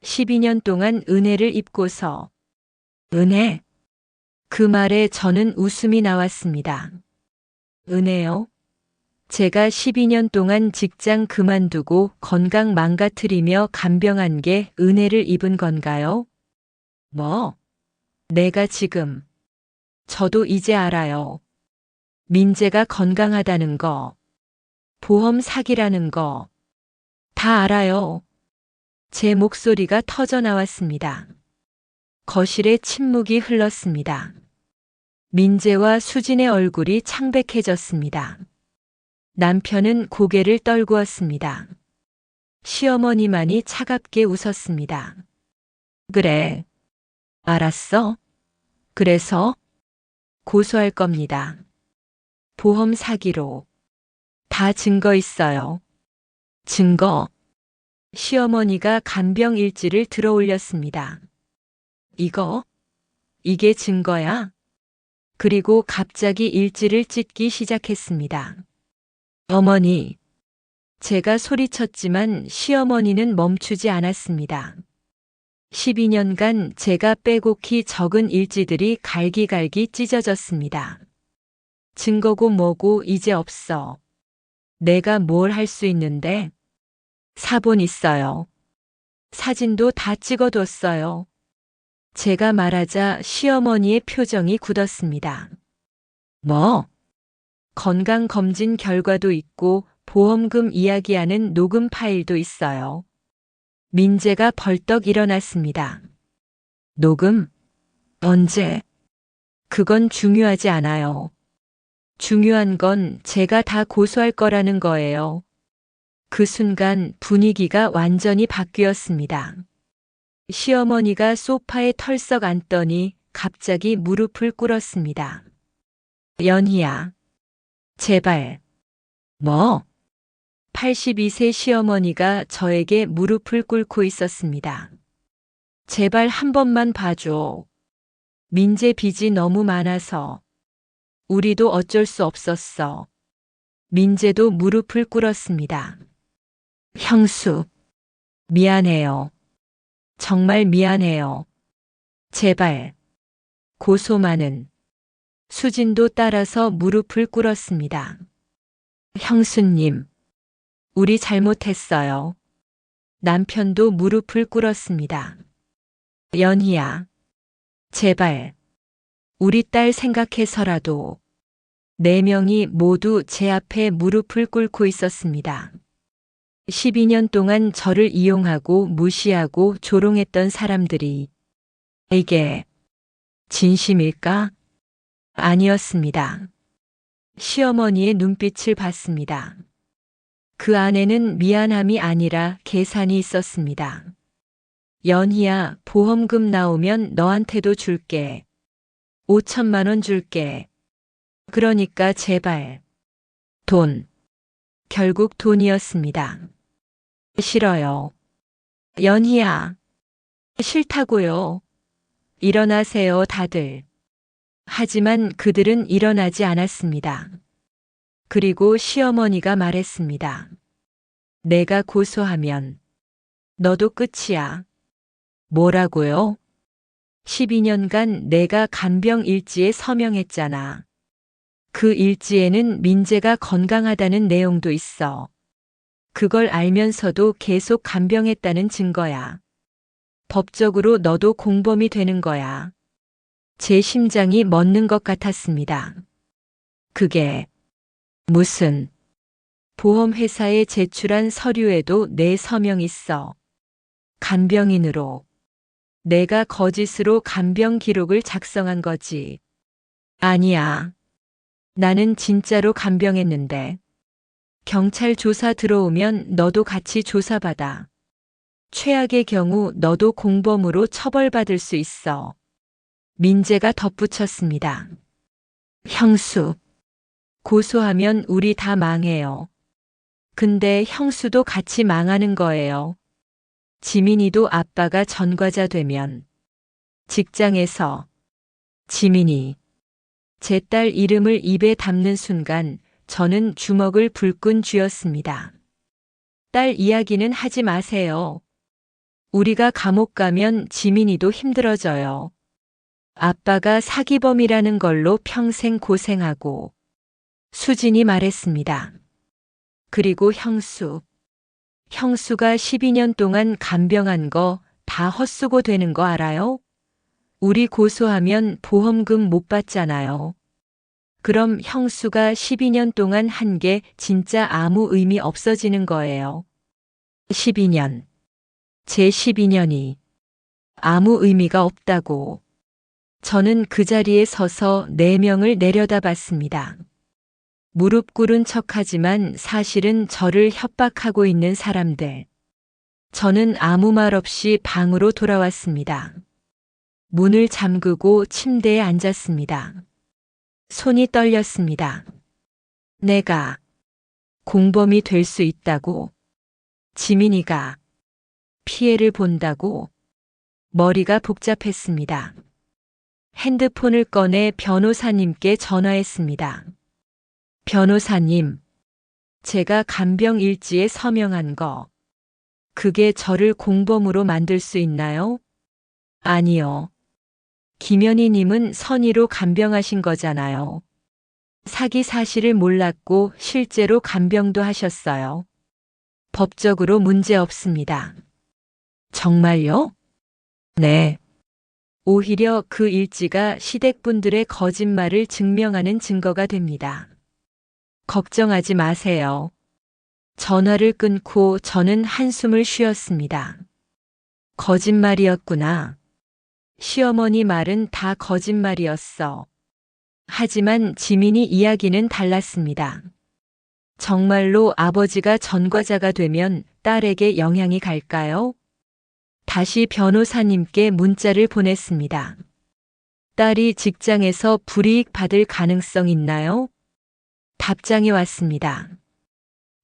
12년 동안 은혜를 입고서. 은혜? 그 말에 저는 웃음이 나왔습니다. 은혜요? 제가 12년 동안 직장 그만두고 건강 망가뜨리며 간병한 게 은혜를 입은 건가요? 뭐? 내가 지금. 저도 이제 알아요. 민재가 건강하다는 거. 보험 사기라는 거 다 알아요. 제 목소리가 터져 나왔습니다. 거실에 침묵이 흘렀습니다. 민재와 수진의 얼굴이 창백해졌습니다. 남편은 고개를 떨구었습니다. 시어머니만이 차갑게 웃었습니다. 그래. 알았어. 그래서 고소할 겁니다. 보험 사기로. 다 증거 있어요. 증거. 시어머니가 간병 일지를 들어 올렸습니다. 이게 증거야? 그리고 갑자기 일지를 찢기 시작했습니다. 어머니. 제가 소리쳤지만 시어머니는 멈추지 않았습니다. 12년간 제가 빼곡히 적은 일지들이 갈기갈기 찢어졌습니다. 증거고 뭐고 이제 없어. 내가 뭘 할 수 있는데? 사본 있어요. 사진도 다 찍어뒀어요. 제가 말하자 시어머니의 표정이 굳었습니다. 뭐? 건강검진 결과도 있고 보험금 이야기하는 녹음 파일도 있어요. 민재가 벌떡 일어났습니다. 녹음? 언제? 그건 중요하지 않아요. 중요한 건 제가 다 고소할 거라는 거예요. 그 순간 분위기가 완전히 바뀌었습니다. 시어머니가 소파에 털썩 앉더니 갑자기 무릎을 꿇었습니다. 연희야. 제발. 뭐? 82세 시어머니가 저에게 무릎을 꿇고 있었습니다. 제발 한 번만 봐줘. 민재 빚이 너무 많아서. 우리도 어쩔 수 없었어. 민재도 무릎을 꿇었습니다. 형수. 미안해요. 정말 미안해요. 제발. 고소만은. 수진도 따라서 무릎을 꿇었습니다. 형수님. 우리 잘못했어요. 남편도 무릎을 꿇었습니다. 연희야. 제발. 우리 딸 생각해서라도. 4명이 모두 제 앞에 무릎을 꿇고 있었습니다. 12년 동안 저를 이용하고 무시하고 조롱했던 사람들이 이게 진심일까? 아니었습니다. 시어머니의 눈빛을 봤습니다. 그 안에는 미안함이 아니라 계산이 있었습니다. 연희야, 보험금 나오면 너한테도 줄게. 5천만 원 줄게. 그러니까 제발. 돈. 결국 돈이었습니다. 싫어요. 연희야. 싫다고요. 일어나세요, 다들. 하지만 그들은 일어나지 않았습니다. 그리고 시어머니가 말했습니다. 내가 고소하면 너도 끝이야. 뭐라고요? 12년간 내가 간병 일지에 서명했잖아. 그 일지에는 민재가 건강하다는 내용도 있어. 그걸 알면서도 계속 간병했다는 증거야. 법적으로 너도 공범이 되는 거야. 제 심장이 멎는 것 같았습니다. 그게 무슨 보험회사에 제출한 서류에도 내 서명 있어. 간병인으로. 내가 거짓으로 간병 기록을 작성한 거지. 아니야. 나는 진짜로 간병했는데. 경찰 조사 들어오면 너도 같이 조사받아. 최악의 경우 너도 공범으로 처벌받을 수 있어. 민재가 덧붙였습니다. 형수. 고소하면 우리 다 망해요. 근데 형수도 같이 망하는 거예요. 지민이도 아빠가 전과자 되면. 직장에서. 지민이. 제 딸 이름을 입에 담는 순간 저는 주먹을 불끈 쥐었습니다. 딸 이야기는 하지 마세요. 우리가 감옥 가면 지민이도 힘들어져요. 아빠가 사기범이라는 걸로 평생 고생하고. 수진이 말했습니다. 그리고 형수. 형수가 12년 동안 간병한 거 다 헛수고 되는 거 알아요? 우리 고소하면 보험금 못 받잖아요. 그럼 형수가 12년 동안 한 게 진짜 아무 의미 없어지는 거예요. 12년. 제 12년이 아무 의미가 없다고. 저는 그 자리에 서서 4명을 내려다봤습니다. 무릎 꿇은 척하지만 사실은 저를 협박하고 있는 사람들. 저는 아무 말 없이 방으로 돌아왔습니다. 문을 잠그고 침대에 앉았습니다. 손이 떨렸습니다. 내가 공범이 될 수 있다고. 지민이가 피해를 본다고. 머리가 복잡했습니다. 핸드폰을 꺼내 변호사님께 전화했습니다. 변호사님, 제가 간병일지에 서명한 거, 그게 저를 공범으로 만들 수 있나요? 아니요. 김연희님은 선의로 간병하신 거잖아요. 사기 사실을 몰랐고 실제로 간병도 하셨어요. 법적으로 문제 없습니다. 정말요? 네. 오히려 그 일지가 시댁분들의 거짓말을 증명하는 증거가 됩니다. 걱정하지 마세요. 전화를 끊고 저는 한숨을 쉬었습니다. 거짓말이었구나. 시어머니 말은 다 거짓말이었어. 하지만 지민이 이야기는 달랐습니다. 정말로 아버지가 전과자가 되면 딸에게 영향이 갈까요? 다시 변호사님께 문자를 보냈습니다. 딸이 직장에서 불이익 받을 가능성 있나요? 답장이 왔습니다.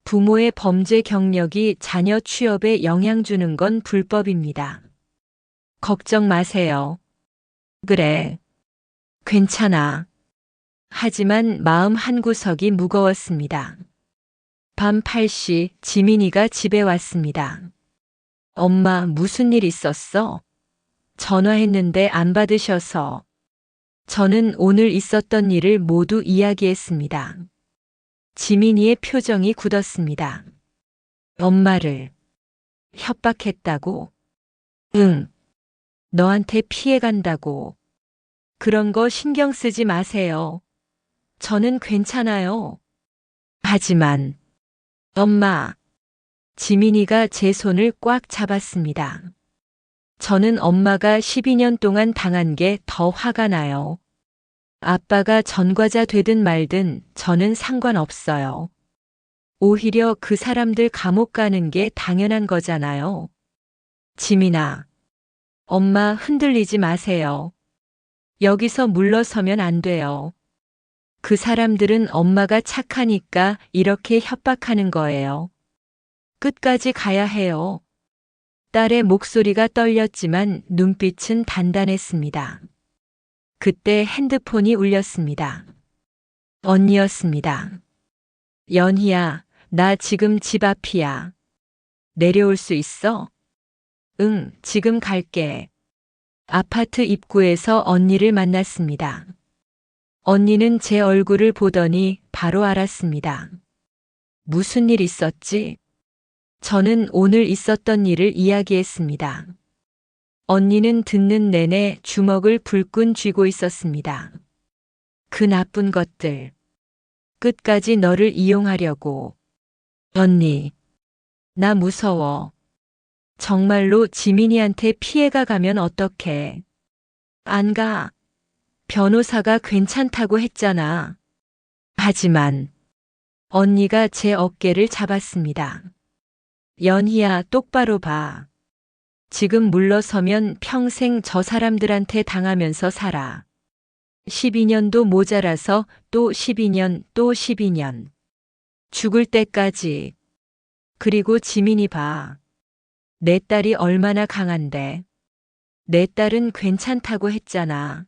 부모의 범죄 경력이 자녀 취업에 영향 주는 건 불법입니다. 걱정 마세요. 그래. 괜찮아. 하지만 마음 한구석이 무거웠습니다. 밤 8시 지민이가 집에 왔습니다. 엄마, 무슨 일 있었어? 전화했는데 안 받으셔서. 저는 오늘 있었던 일을 모두 이야기했습니다. 지민이의 표정이 굳었습니다. 엄마를 협박했다고? 응. 너한테 피해 간다고. 그런 거 신경 쓰지 마세요. 저는 괜찮아요. 하지만 엄마. 지민이가 제 손을 꽉 잡았습니다. 저는 엄마가 12년 동안 당한 게 더 화가 나요. 아빠가 전과자 되든 말든 저는 상관없어요. 오히려 그 사람들 감옥 가는 게 당연한 거잖아요. 지민아, 엄마 흔들리지 마세요. 여기서 물러서면 안 돼요. 그 사람들은 엄마가 착하니까 이렇게 협박하는 거예요. 끝까지 가야 해요. 딸의 목소리가 떨렸지만 눈빛은 단단했습니다. 그때 핸드폰이 울렸습니다. 언니였습니다. 연희야, 나 지금 집 앞이야. 내려올 수 있어? 응, 지금 갈게. 아파트 입구에서 언니를 만났습니다. 언니는 제 얼굴을 보더니 바로 알았습니다. 무슨 일 있었지? 저는 오늘 있었던 일을 이야기했습니다. 언니는 듣는 내내 주먹을 불끈 쥐고 있었습니다. 그 나쁜 것들. 끝까지 너를 이용하려고. 언니, 나 무서워. 정말로 지민이한테 피해가 가면 어떡해. 안 가. 변호사가 괜찮다고 했잖아. 하지만 언니가 제 어깨를 잡았습니다. 연희야, 똑바로 봐. 지금 물러서면 평생 저 사람들한테 당하면서 살아. 12년도 모자라서 또 12년, 또 12년. 죽을 때까지. 그리고 지민이 봐. 내 딸이 얼마나 강한데. 내 딸은 괜찮다고 했잖아.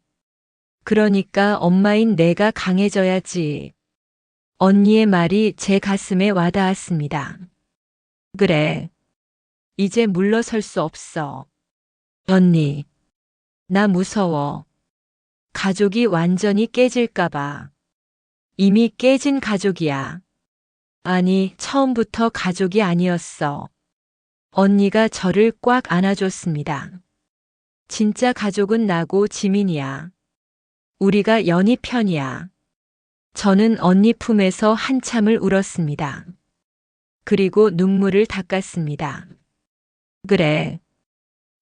그러니까 엄마인 내가 강해져야지. 언니의 말이 제 가슴에 와닿았습니다. 그래. 이제 물러설 수 없어. 언니, 나 무서워. 가족이 완전히 깨질까봐. 이미 깨진 가족이야. 아니, 처음부터 가족이 아니었어. 언니가 저를 꽉 안아줬습니다. 진짜 가족은 나고 지민이야. 우리가 연희 편이야. 저는 언니 품에서 한참을 울었습니다. 그리고 눈물을 닦았습니다. 그래.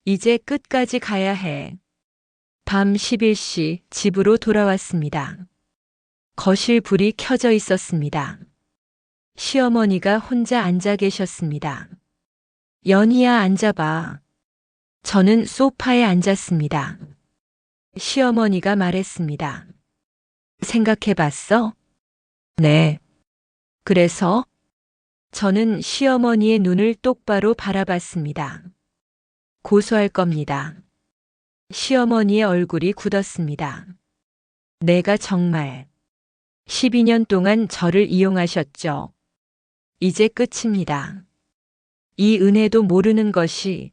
이제 끝까지 가야 해. 밤 11시 집으로 돌아왔습니다. 거실 불이 켜져 있었습니다. 시어머니가 혼자 앉아 계셨습니다. 연희야, 앉아봐. 저는 소파에 앉았습니다. 시어머니가 말했습니다. 생각해봤어? 네. 그래서? 저는 시어머니의 눈을 똑바로 바라봤습니다. 고소할 겁니다. 시어머니의 얼굴이 굳었습니다. 내가 정말 12년 동안 저를 이용하셨죠. 이제 끝입니다. 이 은혜도 모르는 것이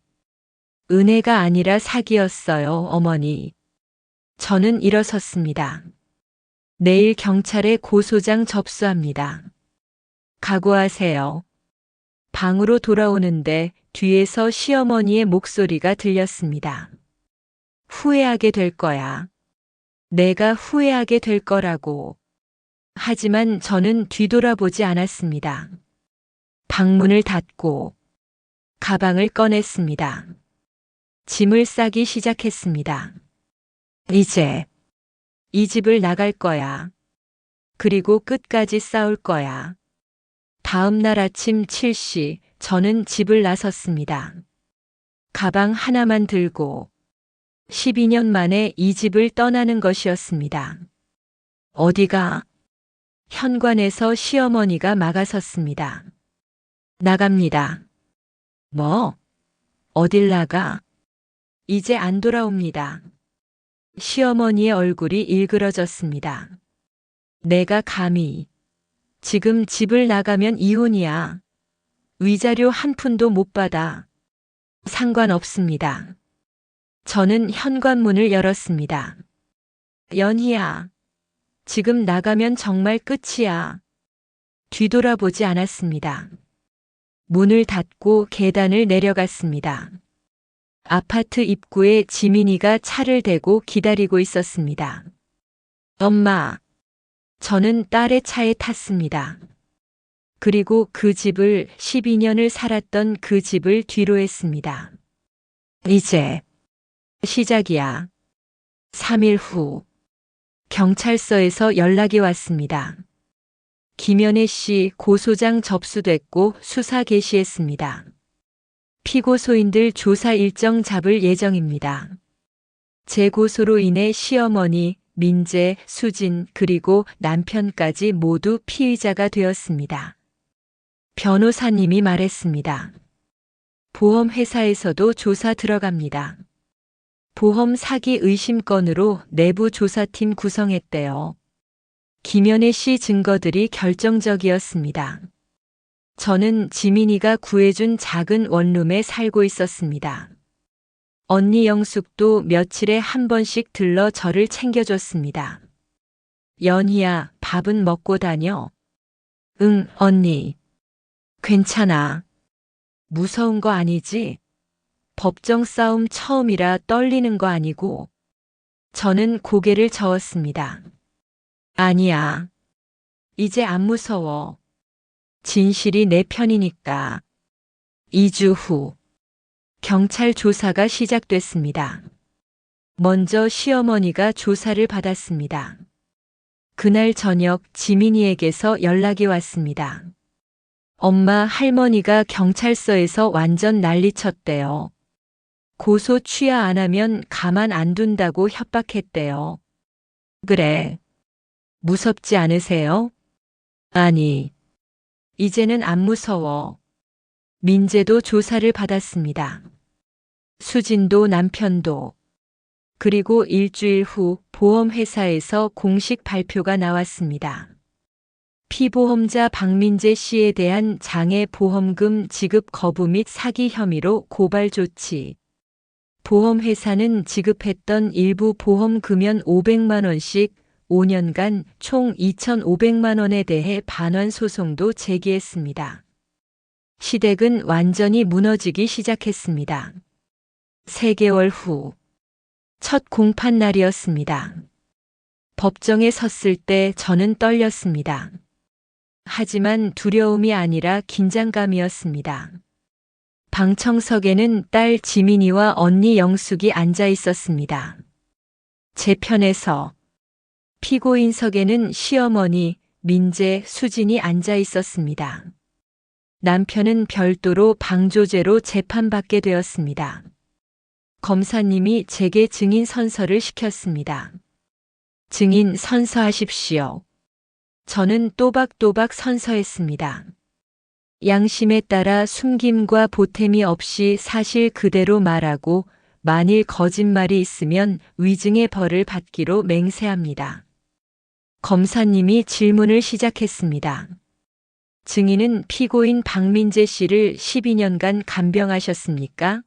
은혜가 아니라 사기였어요, 어머니. 저는 일어섰습니다. 내일 경찰에 고소장 접수합니다. 각오하세요. 방으로 돌아오는데 뒤에서 시어머니의 목소리가 들렸습니다. 후회하게 될 거야. 내가 후회하게 될 거라고. 하지만 저는 뒤돌아보지 않았습니다. 방문을 닫고 가방을 꺼냈습니다. 짐을 싸기 시작했습니다. 이제 이 집을 나갈 거야. 그리고 끝까지 싸울 거야. 다음 날 아침 7시 저는 집을 나섰습니다. 가방 하나만 들고 12년 만에 이 집을 떠나는 것이었습니다. 어디가? 현관에서 시어머니가 막아섰습니다. 나갑니다. 뭐? 어딜 나가? 이제 안 돌아옵니다. 시어머니의 얼굴이 일그러졌습니다. 내가 감히 지금 집을 나가면 이혼이야. 위자료 한 푼도 못 받아. 상관없습니다. 저는 현관문을 열었습니다. 연희야, 지금 나가면 정말 끝이야. 뒤돌아보지 않았습니다. 문을 닫고 계단을 내려갔습니다. 아파트 입구에 지민이가 차를 대고 기다리고 있었습니다. 엄마, 저는 딸의 차에 탔습니다. 그리고 그 집을 12년을 살았던 그 집을 뒤로 했습니다. 이제 시작이야. 3일 후 경찰서에서 연락이 왔습니다. 김연애 씨 고소장 접수됐고 수사 개시했습니다. 피고소인들 조사 일정 잡을 예정입니다. 재고소로 인해 시어머니, 민재, 수진 그리고 남편까지 모두 피의자가 되었습니다. 변호사님이 말했습니다. 보험회사에서도 조사 들어갑니다. 보험 사기 의심 건으로 내부 조사팀 구성했대요. 김연애 씨 증거들이 결정적이었습니다. 저는 지민이가 구해준 작은 원룸에 살고 있었습니다. 언니 영숙도 며칠에 한 번씩 들러 저를 챙겨줬습니다. 연희야, 밥은 먹고 다녀? 응, 언니. 괜찮아. 무서운 거 아니지? 법정 싸움 처음이라 떨리는 거 아니고. 저는 고개를 저었습니다. 아니야. 이제 안 무서워. 진실이 내 편이니까. 2주 후 경찰 조사가 시작됐습니다. 먼저 시어머니가 조사를 받았습니다. 그날 저녁 지민이에게서 연락이 왔습니다. 엄마, 할머니가 경찰서에서 완전 난리쳤대요. 고소 취하 안 하면 가만 안 둔다고 협박했대요. 그래. 무섭지 않으세요? 아니. 이제는 안 무서워. 민재도 조사를 받았습니다. 수진도 남편도. 그리고 일주일 후 보험회사에서 공식 발표가 나왔습니다. 피보험자 박민재 씨에 대한 장애 보험금 지급 거부 및 사기 혐의로 고발 조치. 보험회사는 지급했던 일부 보험 금연 500만 원씩 5년간 총 2,500만 원에 대해 반환 소송도 제기했습니다. 시댁은 완전히 무너지기 시작했습니다. 3개월 후 첫 공판 날이었습니다. 법정에 섰을 때 저는 떨렸습니다. 하지만 두려움이 아니라 긴장감이었습니다. 방청석에는 딸 지민이와 언니 영숙이 앉아 있었습니다. 제 편에서 피고인석에는 시어머니, 민재, 수진이 앉아 있었습니다. 남편은 별도로 방조제로 재판받게 되었습니다. 검사님이 제게 증인 선서를 시켰습니다. 증인 선서하십시오. 저는 또박또박 선서했습니다. 양심에 따라 숨김과 보탬이 없이 사실 그대로 말하고 만일 거짓말이 있으면 위증의 벌을 받기로 맹세합니다. 검사님이 질문을 시작했습니다. 증인은 피고인 박민재 씨를 12년간 간병하셨습니까?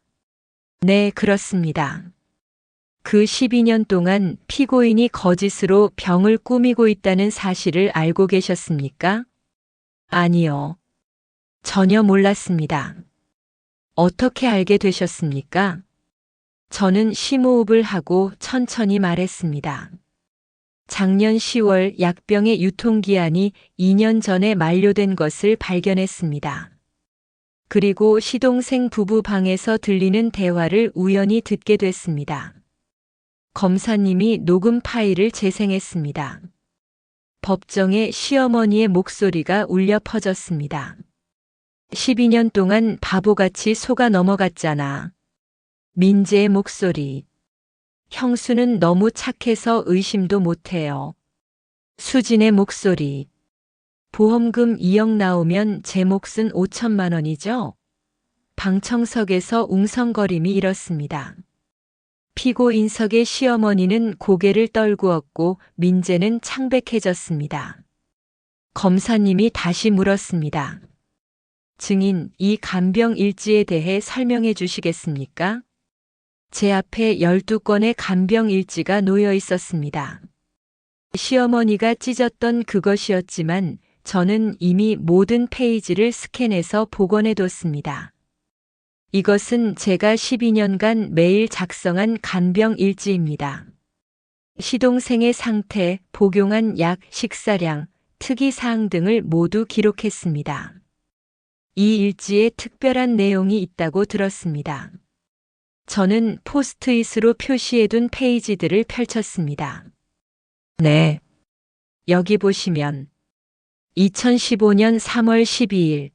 네, 그렇습니다. 그 12년 동안 피고인이 거짓으로 병을 꾸미고 있다는 사실을 알고 계셨습니까? 아니요. 전혀 몰랐습니다. 어떻게 알게 되셨습니까? 저는 심호흡을 하고 천천히 말했습니다. 작년 10월 약병의 유통기한이 2년 전에 만료된 것을 발견했습니다. 그리고 시동생 부부 방에서 들리는 대화를 우연히 듣게 됐습니다. 검사님이 녹음 파일을 재생했습니다. 법정에 시어머니의 목소리가 울려 퍼졌습니다. 12년 동안 바보같이 속아 넘어갔잖아. 민재의 목소리. 형수는 너무 착해서 의심도 못해요. 수진의 목소리. 보험금 2억 나오면 제 몫은 5천만 원이죠? 방청석에서 웅성거림이 일었습니다. 피고인석의 시어머니는 고개를 떨구었고 민재는 창백해졌습니다. 검사님이 다시 물었습니다. 증인, 이 간병 일지에 대해 설명해 주시겠습니까? 제 앞에 12건의 간병 일지가 놓여 있었습니다. 시어머니가 찢었던 그것이었지만 저는 이미 모든 페이지를 스캔해서 복원해 뒀습니다. 이것은 제가 12년간 매일 작성한 간병 일지입니다. 시동생의 상태, 복용한 약, 식사량, 특이사항 등을 모두 기록했습니다. 이 일지에 특별한 내용이 있다고 들었습니다. 저는 포스트잇으로 표시해둔 페이지들을 펼쳤습니다. 네. 여기 보시면 2015년 3월 12일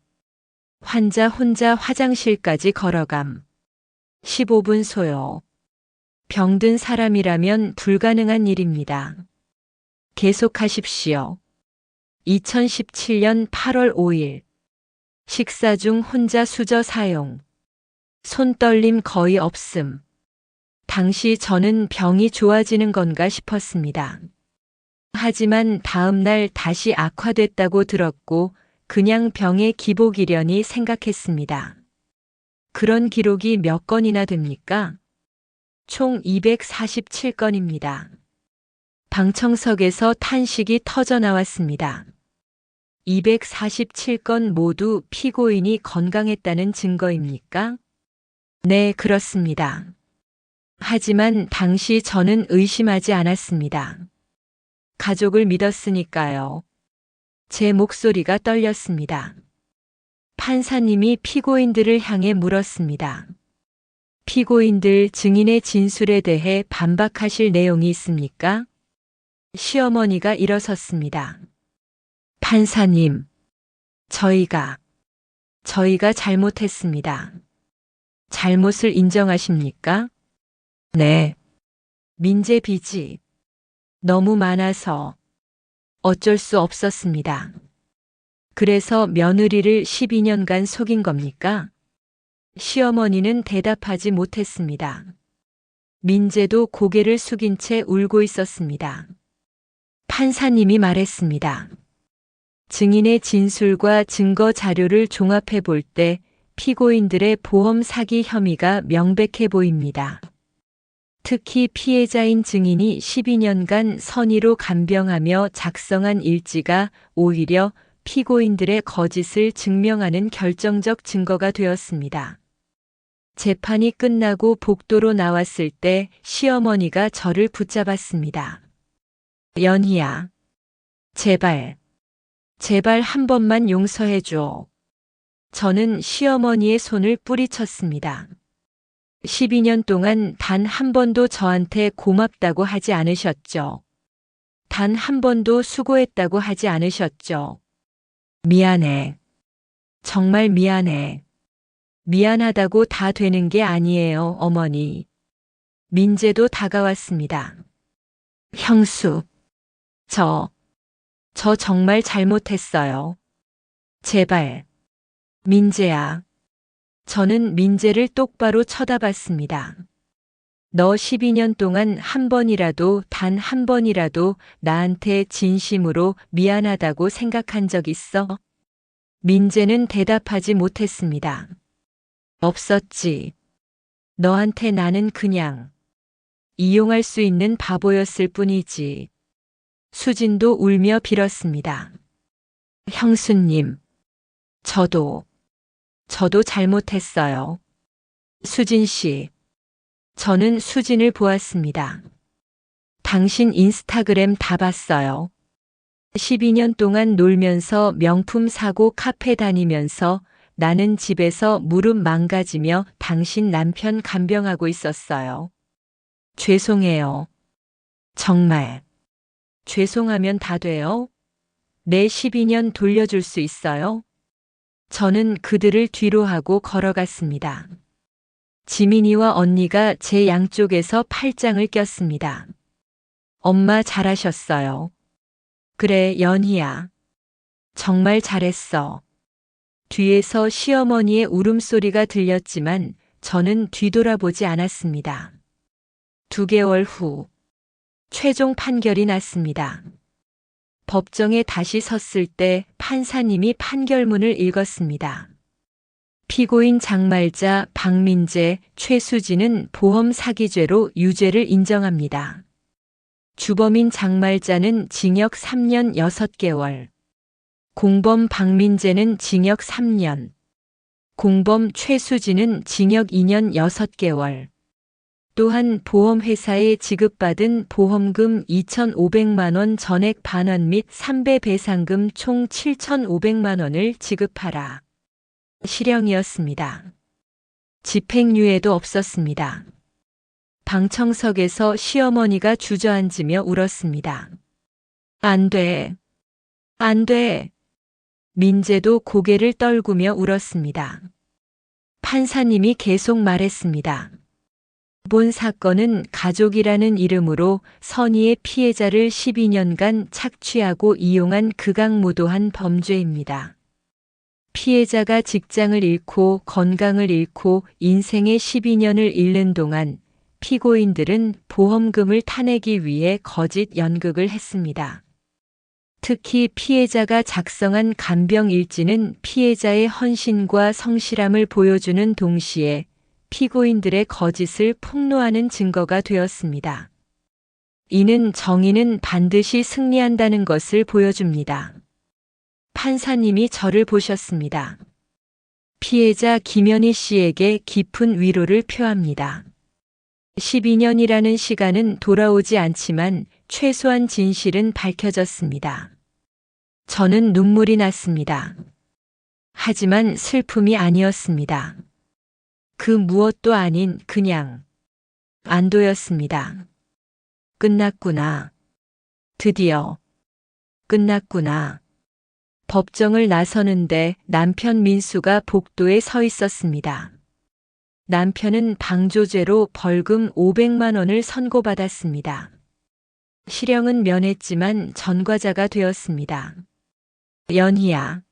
환자 혼자 화장실까지 걸어감. 15분 소요. 병든 사람이라면 불가능한 일입니다. 계속하십시오. 2017년 8월 5일 식사 중 혼자 수저 사용. 손떨림 거의 없음. 당시 저는 병이 좋아지는 건가 싶었습니다. 하지만 다음 날 다시 악화됐다고 들었고 그냥 병의 기복이려니 생각했습니다. 그런 기록이 몇 건이나 됩니까? 총 247건입니다. 방청석에서 탄식이 터져 나왔습니다. 247건 모두 피고인이 건강했다는 증거입니까? 네, 그렇습니다. 하지만 당시 저는 의심하지 않았습니다. 가족을 믿었으니까요. 제 목소리가 떨렸습니다. 판사님이 피고인들을 향해 물었습니다. 피고인들 증인의 진술에 대해 반박하실 내용이 있습니까? 시어머니가 일어섰습니다. 판사님, 저희가 잘못했습니다. 잘못을 인정하십니까? 네. 민재 빚이 너무 많아서 어쩔 수 없었습니다. 그래서 며느리를 12년간 속인 겁니까? 시어머니는 대답하지 못했습니다. 민재도 고개를 숙인 채 울고 있었습니다. 판사님이 말했습니다. 증인의 진술과 증거 자료를 종합해 볼 때 피고인들의 보험 사기 혐의가 명백해 보입니다. 특히 피해자인 증인이 12년간 선의로 간병하며 작성한 일지가 오히려 피고인들의 거짓을 증명하는 결정적 증거가 되었습니다. 재판이 끝나고 복도로 나왔을 때 시어머니가 저를 붙잡았습니다. 연희야, 제발, 제발 한 번만 용서해줘. 저는 시어머니의 손을 뿌리쳤습니다. 12년 동안 단 한 번도 저한테 고맙다고 하지 않으셨죠. 단 한 번도 수고했다고 하지 않으셨죠. 미안해. 정말 미안해. 미안하다고 다 되는 게 아니에요, 어머니. 민재도 다가왔습니다. 형수, 저 정말 잘못했어요. 제발. 민재야. 저는 민재를 똑바로 쳐다봤습니다. 너 12년 동안 한 번이라도, 단 한 번이라도 나한테 진심으로 미안하다고 생각한 적 있어? 민재는 대답하지 못했습니다. 없었지. 너한테 나는 그냥 이용할 수 있는 바보였을 뿐이지. 수진도 울며 빌었습니다. 형수님, 저도 잘못했어요. 수진 씨, 저는 수진을 보았습니다. 당신 인스타그램 다 봤어요. 12년 동안 놀면서 명품 사고 카페 다니면서 나는 집에서 무릎 망가지며 당신 남편 간병하고 있었어요. 죄송해요. 정말. 죄송하면 다 돼요? 내 12년 돌려줄 수 있어요? 저는 그들을 뒤로 하고 걸어갔습니다. 지민이와 언니가 제 양쪽에서 팔짱을 꼈습니다. 엄마 잘하셨어요. 그래, 연희야. 정말 잘했어. 뒤에서 시어머니의 울음소리가 들렸지만 저는 뒤돌아보지 않았습니다. 2개월 후, 최종 판결이 났습니다. 법정에 다시 섰을 때 판사님이 판결문을 읽었습니다. 피고인 장말자 박민재, 최수진은 보험 사기죄로 유죄를 인정합니다. 주범인 장말자는 징역 3년 6개월, 공범 박민재는 징역 3년, 공범 최수진은 징역 2년 6개월. 또한 보험회사에 지급받은 보험금 2,500만 원 전액 반환 및 3배 배상금 총 7,500만 원을 지급하라. 실형이었습니다. 집행유예도 없었습니다. 방청석에서 시어머니가 주저앉으며 울었습니다. 안 돼. 안 돼. 민재도 고개를 떨구며 울었습니다. 판사님이 계속 말했습니다. 본 사건은 가족이라는 이름으로 선의의 피해자를 12년간 착취하고 이용한 극악무도한 범죄입니다. 피해자가 직장을 잃고 건강을 잃고 인생의 12년을 잃는 동안 피고인들은 보험금을 타내기 위해 거짓 연극을 했습니다. 특히 피해자가 작성한 간병일지는 피해자의 헌신과 성실함을 보여주는 동시에 피고인들의 거짓을 폭로하는 증거가 되었습니다. 이는 정의는 반드시 승리한다는 것을 보여줍니다. 판사님이 저를 보셨습니다. 피해자 김연희 씨에게 깊은 위로를 표합니다. 12년이라는 시간은 돌아오지 않지만 최소한 진실은 밝혀졌습니다. 저는 눈물이 났습니다. 하지만 슬픔이 아니었습니다. 그 무엇도 아닌 그냥 안도였습니다. 끝났구나. 드디어 끝났구나. 법정을 나서는데 남편 민수가 복도에 서 있었습니다. 남편은 방조죄로 벌금 500만 원을 선고받았습니다. 실형은 면했지만 전과자가 되었습니다. 연희야.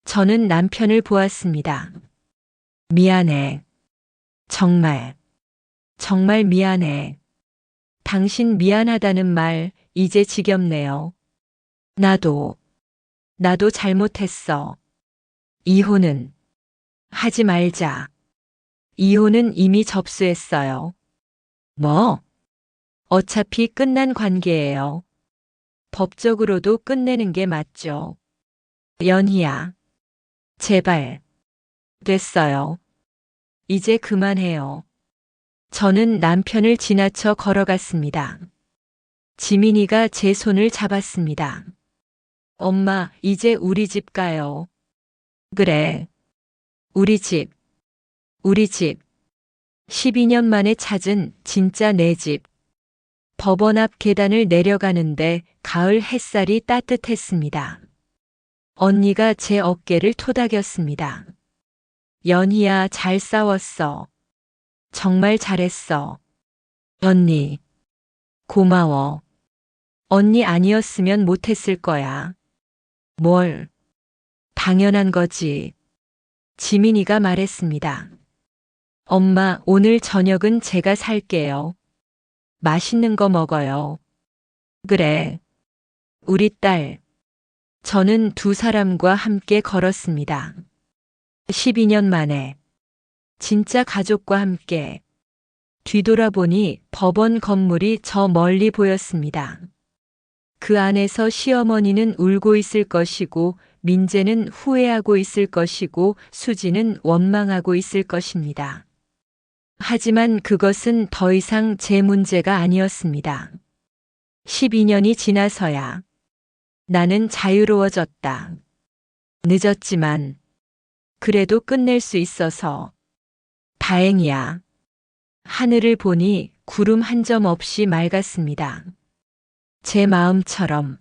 저는 남편을 보았습니다. 미안해. 정말 미안해. 당신 미안하다는 말 이제 지겹네요. 나도 잘못했어. 이혼은 하지 말자. 이혼은 이미 접수했어요. 뭐? 어차피 끝난 관계예요. 법적으로도 끝내는 게 맞죠. 연희야. 제발. 됐어요. 이제 그만해요. 저는 남편을 지나쳐 걸어갔습니다. 지민이가 제 손을 잡았습니다. 엄마, 이제 우리 집 가요. 그래. 우리 집. 우리 집. 12년 만에 찾은 진짜 내 집. 법원 앞 계단을 내려가는데 가을 햇살이 따뜻했습니다. 언니가 제 어깨를 토닥였습니다. 연희야, 잘 싸웠어. 정말 잘했어. 언니. 고마워. 언니 아니었으면 못했을 거야. 뭘? 당연한 거지. 지민이가 말했습니다. 엄마, 오늘 저녁은 제가 살게요. 맛있는 거 먹어요. 그래. 우리 딸. 저는 두 사람과 함께 걸었습니다. 12년 만에. 진짜 가족과 함께. 뒤돌아보니 법원 건물이 저 멀리 보였습니다. 그 안에서 시어머니는 울고 있을 것이고, 민재는 후회하고 있을 것이고, 수지는 원망하고 있을 것입니다. 하지만 그것은 더 이상 제 문제가 아니었습니다. 12년이 지나서야 나는 자유로워졌다. 늦었지만 그래도 끝낼 수 있어서 다행이야. 하늘을 보니 구름 한 점 없이 맑았습니다. 제 마음처럼.